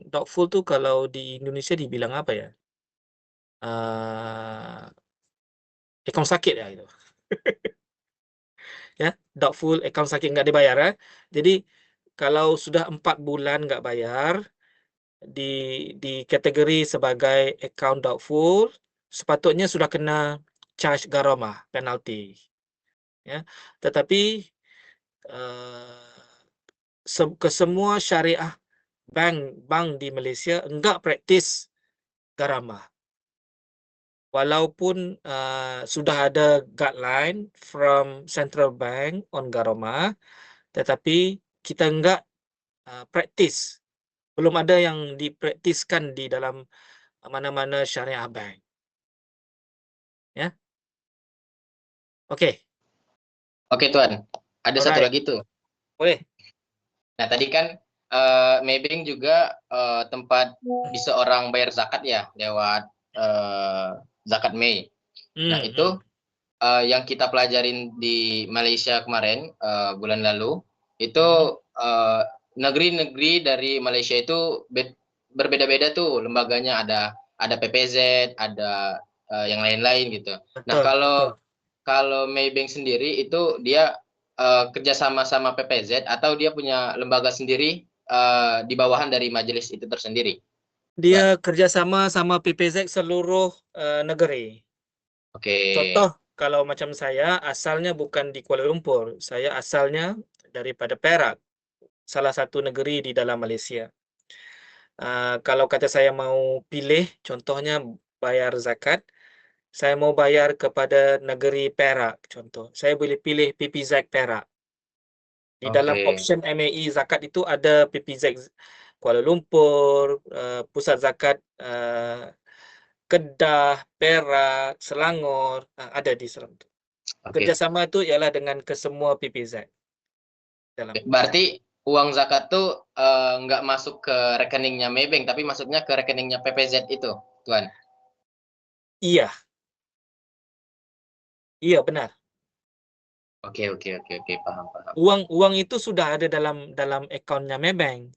doubtful tuh kalau di Indonesia dibilang apa ya? Account sakit ya itu. Ya, doubtful, account sakit nggak dibayar ya. Jadi kalau sudah 4 bulan nggak bayar, di kategori sebagai account doubtful, sepatutnya sudah kena charge gharamah, penalti. Ya, tetapi ke semua syariah bank di Malaysia enggak praktis gharamah. Walaupun sudah ada guideline from central bank on gharamah, tetapi kita enggak praktis. Belum ada yang dipraktiskan di dalam mana-mana syariah bank. Ya. Oke. Oke, Tuan. Ada satu lagi tuh. Boleh. Nah, tadi kan Maybank juga tempat bisa orang bayar zakat ya lewat zakat Mei. Nah, itu yang kita pelajarin di Malaysia kemarin bulan lalu itu negeri-negeri dari Malaysia itu berbeda-beda tuh lembaganya, ada PPZ, ada yang lain-lain gitu. Nah, kalau Maybank sendiri itu dia kerjasama sama PPZ atau dia punya lembaga sendiri di bawahan dari majelis itu tersendiri? Dia kerjasama sama PPZ seluruh negeri. Oke. Contoh, kalau macam saya asalnya bukan di Kuala Lumpur, saya asalnya daripada Perak, salah satu negeri di dalam Malaysia. Kalau kata saya mau pilih, contohnya bayar zakat, saya mau bayar kepada negeri Perak, contoh. Saya boleh pilih PPZ Perak. Di dalam option MAE zakat itu ada PPZ Kuala Lumpur, pusat zakat Kedah, Perak, Selangor, ada di Selangor. Kerjasama itu ialah dengan kesemua PPZ. Berarti uang zakat tuh nggak masuk ke rekeningnya Maybank, tapi masuknya ke rekeningnya PPZ itu, Tuan? Iya. Iya, benar. Oke, paham. Uang itu sudah ada dalam akaunnya Maybank.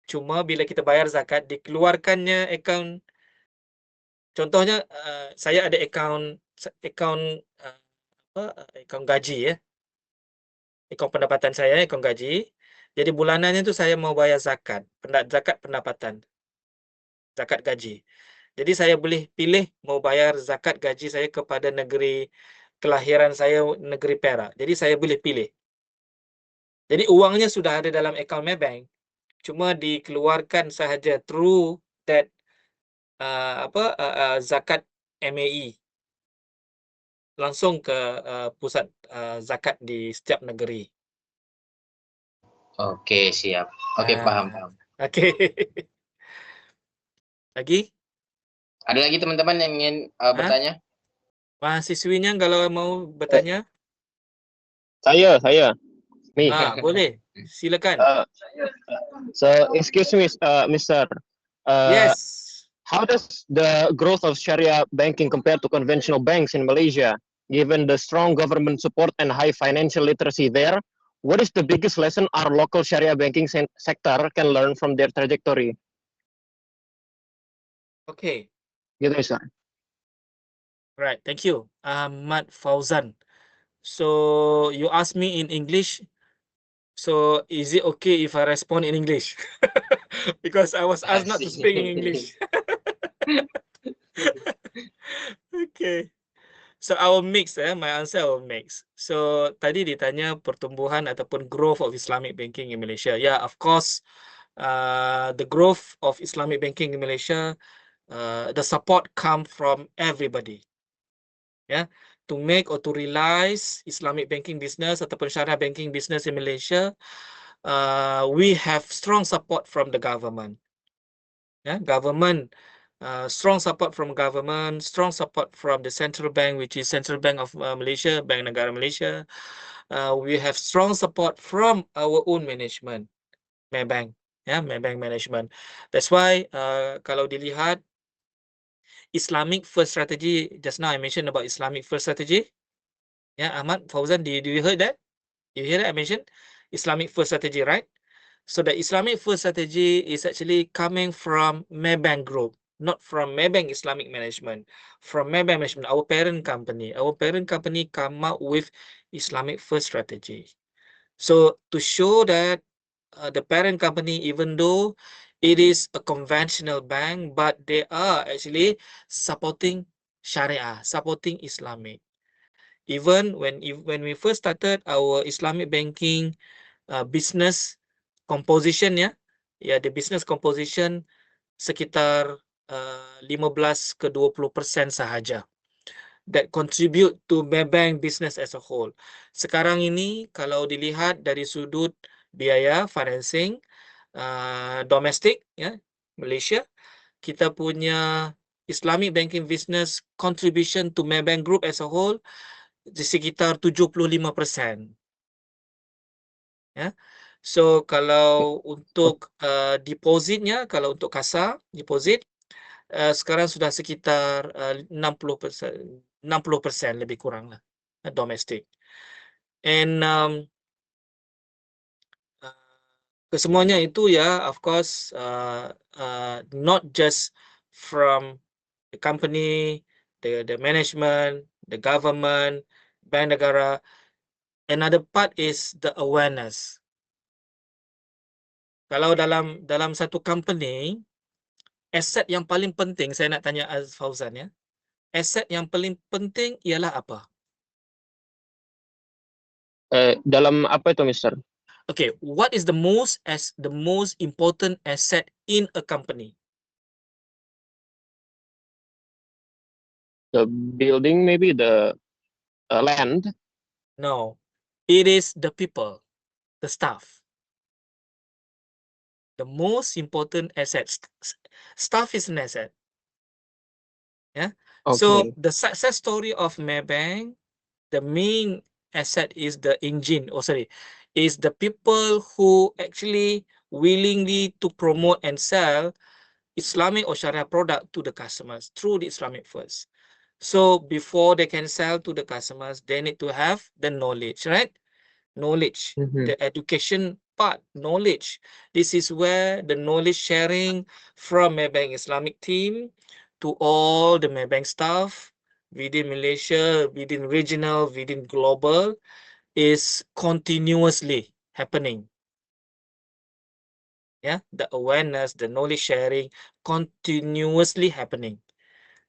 Cuma bila kita bayar zakat, dikeluarkannya akaun. Contohnya, saya ada akaun gaji ya. Akaun pendapatan saya, akaun gaji. Jadi bulanannya itu saya mau bayar zakat pendapatan. Zakat gaji. Jadi saya boleh pilih mau bayar zakat gaji saya kepada negeri kelahiran saya, negeri Perak. Jadi saya boleh pilih. Jadi uangnya sudah ada dalam akaun Maybank. Cuma dikeluarkan sahaja through that zakat MAE. Langsung ke pusat zakat di setiap negeri. Oke, siap. Oke, paham. Oke. Lagi? Ada lagi teman-teman yang ingin bertanya? Mahasiswinya kalau mau bertanya? Saya. Me. Boleh. Silakan. So, excuse me, Mr. Yes. How does the growth of Sharia banking compare to conventional banks in Malaysia? Given the strong government support and high financial literacy there, what is the biggest lesson our local Sharia banking sector can learn from their trajectory? Okay. Gitu, sir. Right. Thank you, Ahmad Fauzan. So you asked me in English. So is it okay if I respond in English? Because I was asked not to speak in English. Okay. So I will mix, my answer I will mix. So tadi ditanya pertumbuhan ataupun growth of Islamic banking in Malaysia. Yeah, of course, the growth of Islamic banking in Malaysia, the support come from everybody. Yeah, to make or to realize Islamic banking business ataupun Sharia banking business in Malaysia, we have strong support from the government. Yeah, government. Strong support from government, strong support from the central bank, which is Central Bank of Malaysia, Bank Negara Malaysia. We have strong support from our own management, Maybank. ya, Maybank Management. That's why kalau dilihat Islamic first strategy, just now I mentioned about Islamic first strategy. Yeah, Ahmad, Fauzan, do you heard that? You hear that I mentioned Islamic first strategy, right? So the Islamic first strategy is actually coming from Maybank Group, not from Maybank Islamic Management. From Maybank Management, our parent company. Our parent company come up with Islamic first strategy. So to show that the parent company, even though it is a conventional bank, but they are actually supporting Sharia, supporting Islamic. Even when we first started our Islamic banking business composition, the business composition sekitar 15 ke 20% sahaja that contribute to Maybank business as a whole. Sekarang ini kalau dilihat dari sudut biaya financing domestik, Malaysia, kita punya Islamic banking business contribution to Maybank Group as a whole di sekitar 75%. Ya. So kalau untuk depositnya, kalau untuk kasa deposit sekarang sudah sekitar 60% lebih kurang lah domestik. And kesemuanya itu ya, of course, not just from the company, the management, the government, bank negara. Another part is the awareness. Kalau dalam satu company, aset yang paling penting, saya nak tanya Fauzan ya. Aset yang paling penting ialah apa? Dalam apa itu, Mister? Okay, what is the most important asset in a company? The building, maybe the land. No, it is the people, the staff. The most important asset. Staff is an asset. Yeah. Okay. So the success story of Maybank, the main asset is the engine. Is the people who actually willingly to promote and sell Islamic or Sharia product to the customers through the Islamic first. So before they can sell to the customers, they need to have the knowledge, right? Knowledge, the education part, knowledge. This is where the knowledge sharing from Maybank Islamic team to all the Maybank staff within Malaysia, within regional, within global, is continuously happening. Yeah, the awareness, the knowledge sharing continuously happening.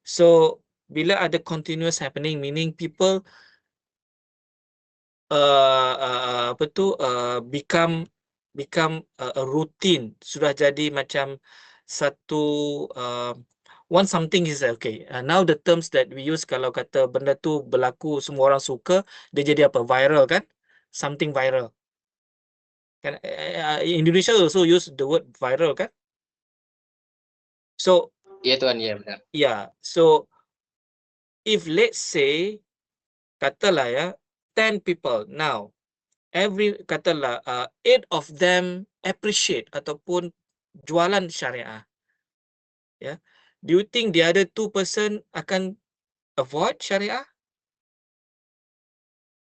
So bila ada continuous happening, meaning people become a routine, sudah jadi macam satu once something is okay. Now the terms that we use kalau kata benda tu berlaku semua orang suka, dia jadi apa? Viral kan? Something viral. Kan Indonesia also use the word viral kan? So iya Tuan, iya benar. Yeah, so if let's say katalah ya 10 people now, katalah 8 of them appreciate ataupun jualan syariah, ya, do you think the other 2% akan avoid syariah?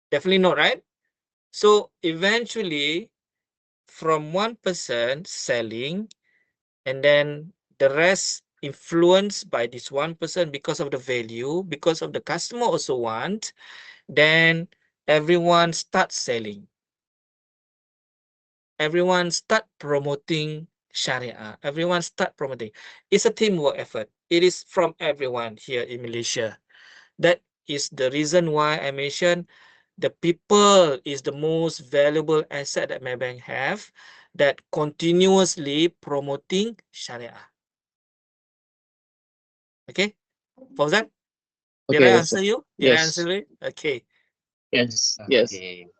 Definitely not, right? So eventually from 1% selling, and then the rest influenced by this 1% because of the value, because of the customer also want, then everyone start selling. Everyone start promoting Sharia. Everyone start promoting. It's a teamwork effort. It is from everyone here in Malaysia. That is the reason why I mentioned the people is the most valuable asset that Maybank have, that continuously promoting Sharia. Okay, Fauzan, did I answer you? Did I answer you? Okay. Yes. Right.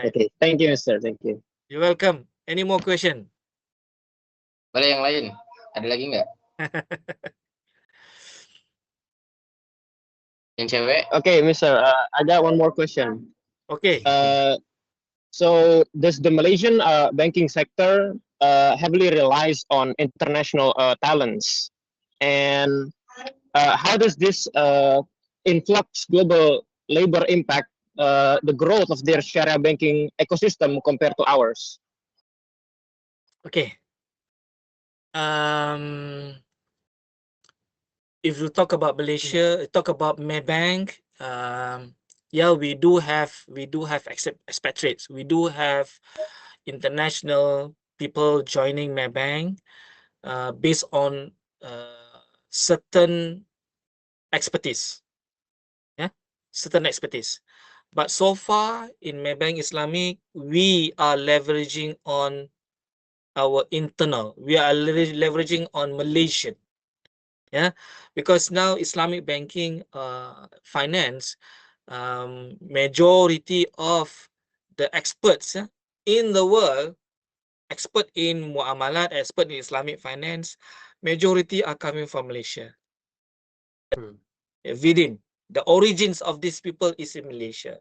Okay. Thank you, Mister. Thank you. You're welcome. Any more question? Boleh yang lain? Ada lagi nggak? Yang cewek? Okay, Mister. I got one more question. Okay. So does the Malaysian banking sector heavily relies on international talents. And how does this influx global labor impact the growth of their Sharia banking ecosystem compared to ours? Okay. If you talk about Malaysia, talk about Maybank, yeah, we do have expatriates. We do have international people joining Maybank based on certain expertise. Yeah, certain expertise. But so far in Maybank Islamic, we are leveraging on our internal. We are leveraging on Malaysian. Yeah, because now Islamic banking finance, majority of the experts in the world, expert in muamalat, expert in Islamic finance, majority are coming from Malaysia. Within the origins of these people is in Malaysia,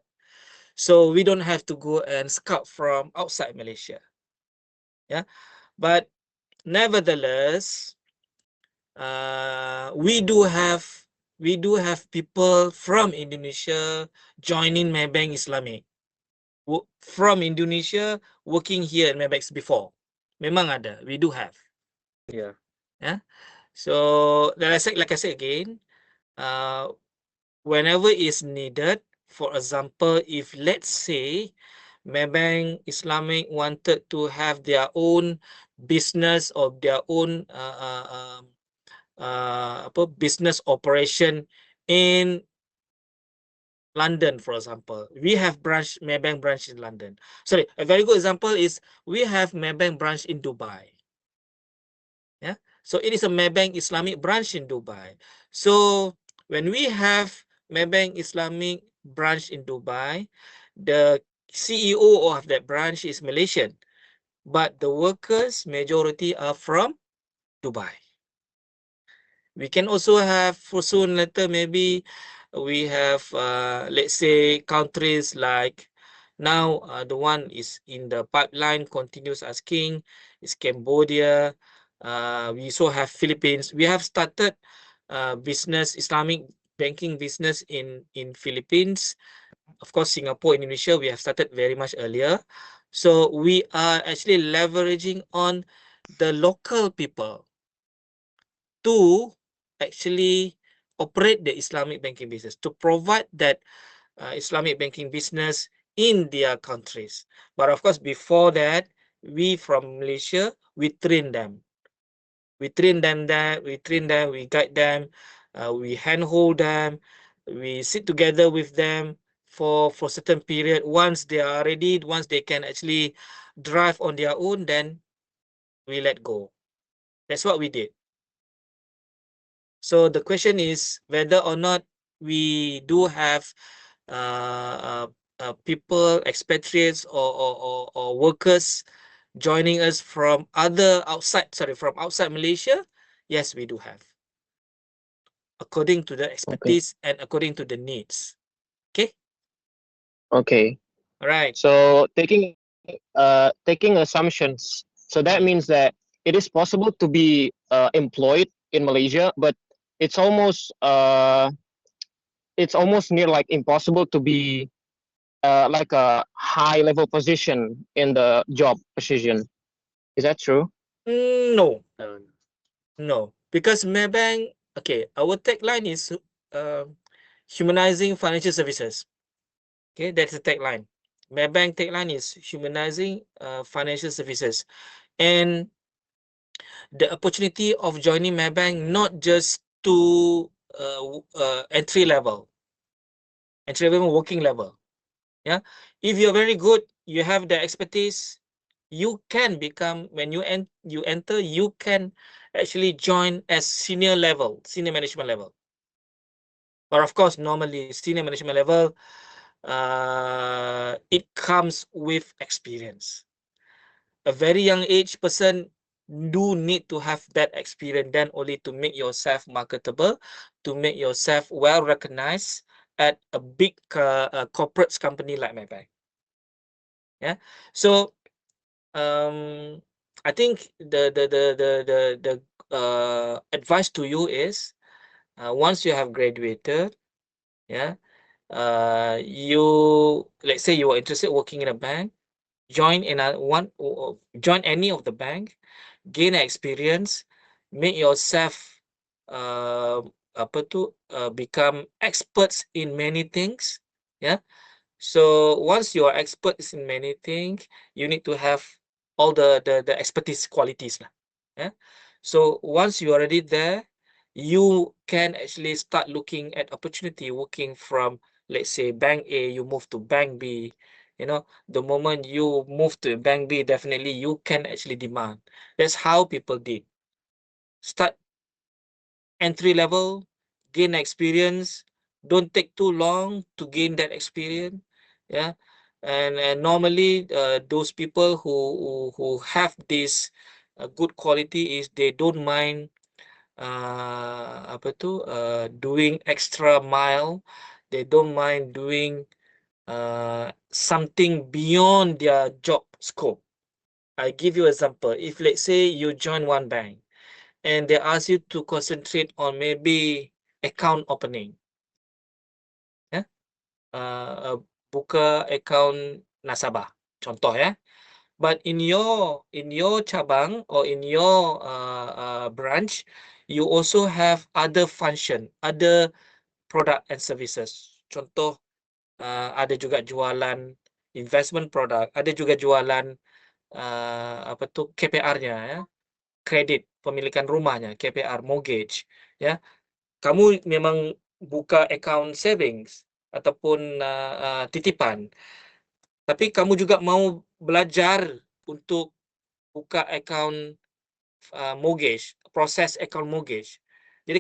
so we don't have to go and scout from outside Malaysia. Yeah, but nevertheless, we do have people from Indonesia joining Maybank Islamic from Indonesia working here in Maybank before. Memang ada, we do have. Yeah. So like I said again, whenever is needed, for example, if let's say Maybank Islamic wanted to have their own business or their own business operation in London, for example, we have Maybank branch in London. Sorry, a very good example is we have Maybank branch in Dubai. Yeah, so it is a Maybank Islamic branch in Dubai. So when we have Maybank Islamic branch in Dubai, the CEO of that branch is Malaysian, but the workers majority are from Dubai. We can also have for soon later, maybe we have let's say countries like now the one is in the pipeline continues asking is Cambodia. We also have Philippines. We have started business, Islamic banking business in Philippines. Of course, Singapore, Indonesia, we have started very much earlier. So we are actually leveraging on the local people to actually operate the Islamic banking business, to provide that Islamic banking business in their countries. But of course, before that, we from Malaysia, we train them. We train them, we guide them, we handhold them, we sit together with them for certain period. Once they are ready, once they can actually drive on their own, then we let go. That's what we did. So the question is whether or not we do have people, expatriates or workers joining us from outside Malaysia. Yes, we do have, according to the expertise and according to the needs. Okay. All right. So taking assumptions, so that means that it is possible to be employed in Malaysia, but it's almost near like impossible to be like a high level position in the job position. Is that true? No, because Maybank, okay, our tagline is humanizing financial services. Okay, that's the tagline. Maybank tagline is humanizing financial services, and the opportunity of joining Maybank not just to entry level, working level. Yeah, if you're very good, you have the expertise, you can become, when you enter, you can actually join as senior management level. But of course, normally senior management level, it comes with experience. A very young age person do need to have that experience, then only to make yourself marketable, to make yourself well recognized at a big corporate company like Maybank. Yeah, so I think the advice to you is once you have graduated, yeah, you let's say you are interested working in a bank, join join any of the bank, gain experience, make yourself become experts in many things, yeah. So once you are experts in many things, you need to have all the expertise qualities lah. Yeah. So once you're already there, you can actually start looking at opportunity working from, let's say, bank A, you move to bank B. You know, the moment you move to bank B, definitely you can actually demand. That's how people did. Start entry level, gain experience. Don't take too long to gain that experience. Yeah. And normally those people who have this good quality is they don't mind doing extra mile. They don't mind doing something beyond their job scope. I give you an example. If let's say you join one bank and they ask you to concentrate on maybe account opening, ya, buka account nasabah, contoh ya. But in your cabang or in your branch, you also have other function, other product and services. Contoh, ada juga jualan investment product, ada juga jualan KPR-nya, ya, kredit pemilikan rumahnya, KPR mortgage, ya. Kamu memang buka account savings ataupun titipan, tapi kamu juga mau belajar untuk buka account mortgage, proses account mortgage. Jadi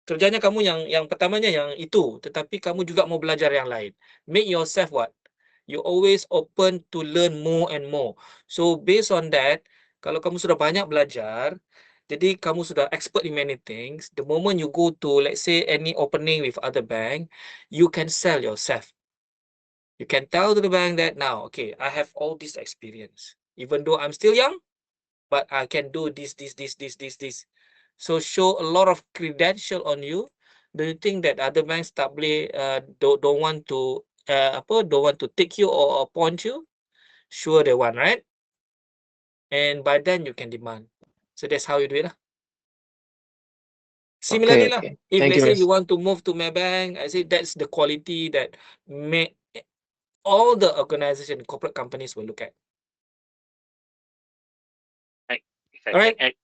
kerjanya kamu yang pertamanya yang itu, tetapi kamu juga mau belajar yang lain. Make yourself what? You always open to learn more and more. So based on that, kalau kamu sudah banyak belajar, jadi kamu sudah expert in many things, the moment you go to, let's say, any opening with other bank, you can sell yourself. You can tell to the bank that now, okay, I have all this experience. Even though I'm still young, but I can do this. So show a lot of credential on you. Do you think that other banks don't want to don't want to take you or appoint you? Sure they want, right? And by then you can demand. So that's how you do it lah. Similarly lah, if let's say you want to move to Maybank, I say that's the quality that all the organization, corporate companies will look at. All right.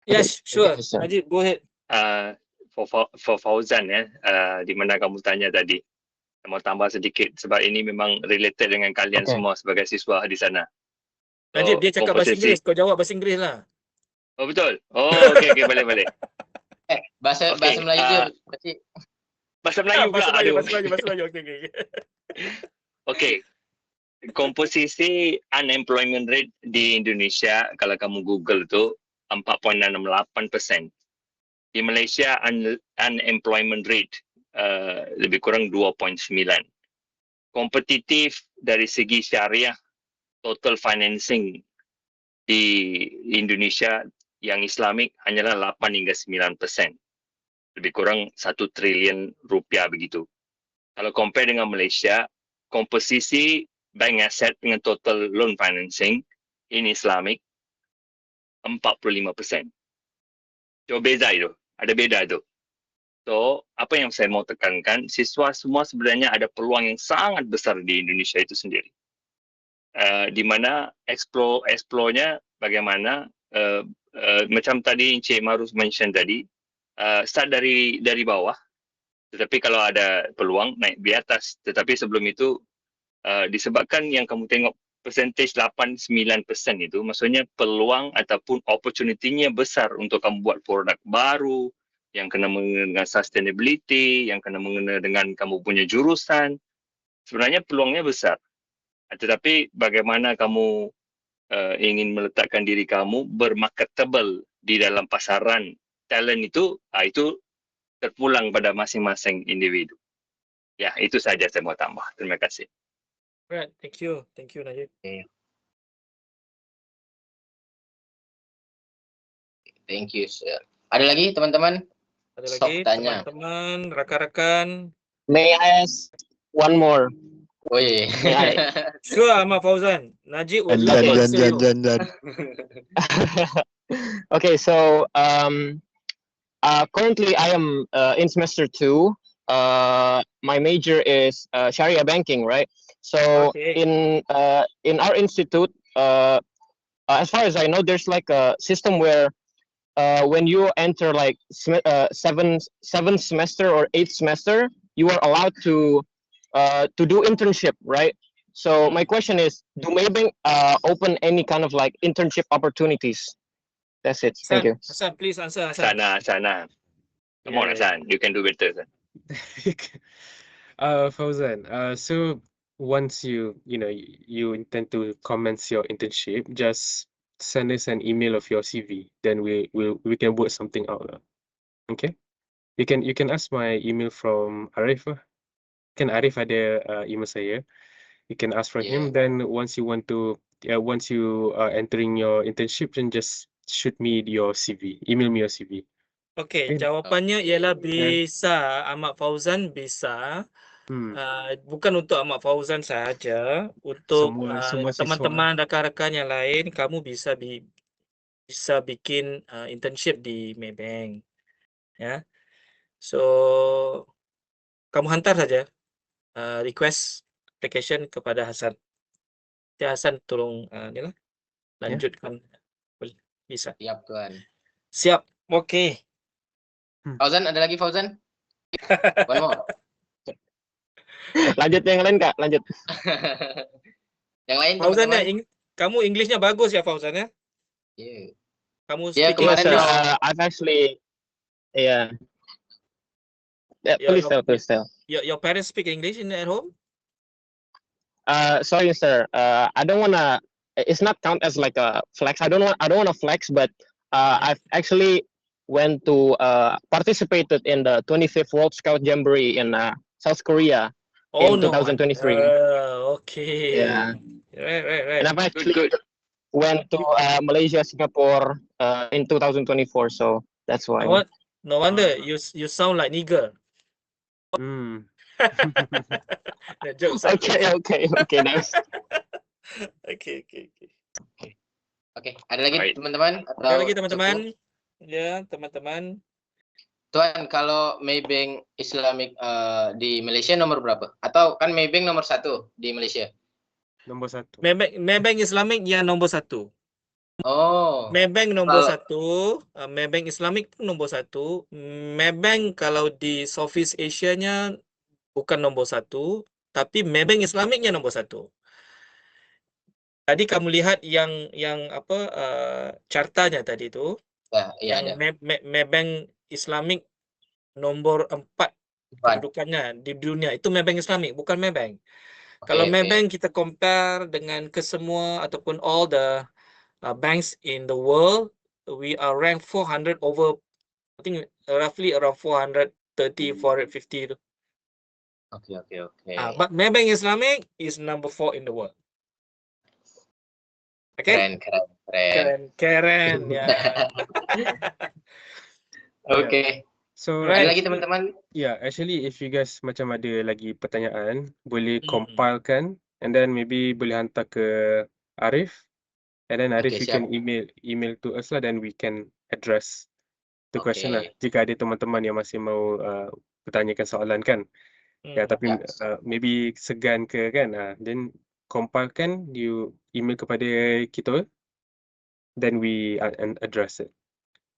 Yes, sure. Najib, go ahead. For Fauzan ya, di mana kamu tanya tadi, mau tambah sedikit sebab ini memang related dengan kalian semua sebagai siswa di sana. Najib, dia cakap bahasa Inggeris, kau jawab bahasa Inggeris lah. Oh betul. Oh okey boleh. Bahasa Melayu je berarti. Bahasa Melayu pula. Bahasa Melayu. Okey. Komposisi unemployment rate di Indonesia kalau kamu Google tu 4.68%. Di Malaysia unemployment rate lebih kurang 2.9. Kompetitif dari segi syariah, total financing di Indonesia yang Islamik hanyalah 8 hingga 9%. Lebih kurang 1 triliun rupiah begitu. Kalau compare dengan Malaysia, komposisi bank asset dengan total loan financing in Islamic 45%. So beza itu, ada beda itu. So apa yang saya mau tekankan, siswa semua sebenarnya ada peluang yang sangat besar di Indonesia itu sendiri. Di mana explore-nya bagaimana, macam tadi Encik Marus mention tadi, start dari bawah, tetapi kalau ada peluang naik di atas. Tetapi sebelum itu disebabkan yang kamu tengok percentage 8-9% itu, maksudnya peluang ataupun opportunity-nya besar untuk kamu buat produk baru yang kena mengenai dengan sustainability, yang kena mengenai dengan kamu punya jurusan. Sebenarnya peluangnya besar. Tetapi bagaimana kamu ingin meletakkan diri kamu bermarketable di dalam pasaran talent itu terpulang pada masing-masing individu. Ya, itu saja saya mau tambah. Terima kasih. Right, thank you Najib. Thank you, sir. Ada lagi teman-teman? Ada Sok lagi tanya. teman-teman, rakan-rakan. May I ask one more? Oh iya. Sure, Ahmad Fauzan. Najib would Jan, love to jan, answer you. Okay, so currently I am in semester 2. My major is Sharia banking, right? So Okay. in our institute, as far as I know, there's like a system where when you enter like seventh semester or eighth semester, you are allowed to do internship, right? So my question is, do Maybank open any kind of like internship opportunities? That's it. Thank you. Hassan, please answer, Hassan. Sana. Come on, Hassan. You can do better, Hassan. Fauzan, so once you intend to commence your internship, just send us an email of your CV. Then we can work something out lah. Okay? You can ask my email from Arif lah. Kan Arif ada email saya. You can ask from him. Then once you entering your internship, then just shoot me your CV. Email me your CV. Okay, Okay. jawapannya ialah bisa, Ahmad Fauzan bisa. Bukan untuk Ahmad Fauzan sahaja, untuk Semua siswa. teman-teman rakan-rakan yang lain, kamu bisa bikin internship di Maybank. Ya. So kamu hantar saja request application kepada Hassan. Ya, Hassan tolong lanjutkan. Bisa. Siap, Tuan. Siap. Okey. Fauzan, ada lagi Fauzan? One more. Lanjut yang lain Kak, lanjut. Yang lain Fauzan, teman-teman? kamu Englishnya bagus ya Fauzan ya? Yeah. Kamu Ya, speaking kemarin Yes, English. I've actually, yeah. Yeah, Please tell. Your parents speak English at home? Sorry, sir. I don't wanna. It's not count as like a flex. I don't wanna flex, but I've actually went to participated in the 25th World Scout Jamboree in South Korea in 2023. Okay. Yeah. Right. And I've actually Good. went to Malaysia, Singapore in 2024. So that's why. No wonder you sound like nigger. The jokes. Okay. Nice. Okay. Oke, ada lagi Baik. teman-teman? Ada lagi Cukup? teman-teman? Ya, teman-teman. Tuan, kalau Maybank Islamic di Malaysia nomor berapa? Atau kan Maybank nomor 1 di Malaysia? Nombor 1. Maybank Islamic yang nombor 1. Oh. Maybank nombor 1, Maybank Islamic pun nombor 1. Maybank kalau di Southeast Asia-nya bukan nombor 1, tapi Maybank Islamicnya nombor 1. Tadi kamu lihat yang cartanya tadi itu. Iya, yang ada. Maybank Islamic nomor 4 kedudukannya di dunia itu Maybank Islamic, bukan Maybank. Kalau Maybank kita compare dengan kesemua ataupun all the banks in the world, we are ranked 400 over, I think roughly around 430, 450. Oke. But Maybank Islamic is number 4 in the world. Okay? Keren ya. Oke. So Ada lagi teman-teman? Yeah, actually if you guys macam ada lagi pertanyaan, boleh compilekan and then maybe boleh hantar ke Arif, and then Arif you can email to us lah, then we can address the question lah. Jika ada teman-teman yang masih mau bertanyakan soalan kan. Tapi maybe segan ke kan, then compilekan, you email kepada kita, then we address it.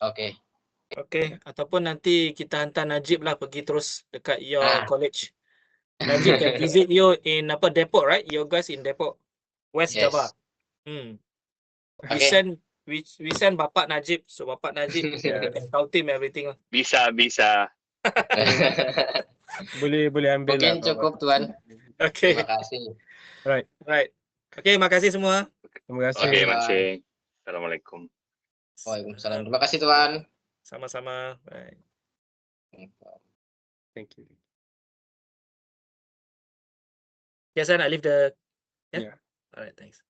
Okay, ataupun nanti kita hantar Najib lah pergi terus dekat your college. Najib can visit you in Depok, right? You guys in Depok, West Java. We send Bapak Najib, so Bapak Najib tell him everything lah. Bisa. boleh ambil Mungkin lah. cukup Tuan. Okay. Terima kasih. Right. Okay, makasih semua. Terima kasih. Okay, makasih. Assalamualaikum. Waalaikumsalam. Terima kasih Tuan. Sama-sama. Right. Thank you. Yes, I leave the. Yeah. All right, thanks.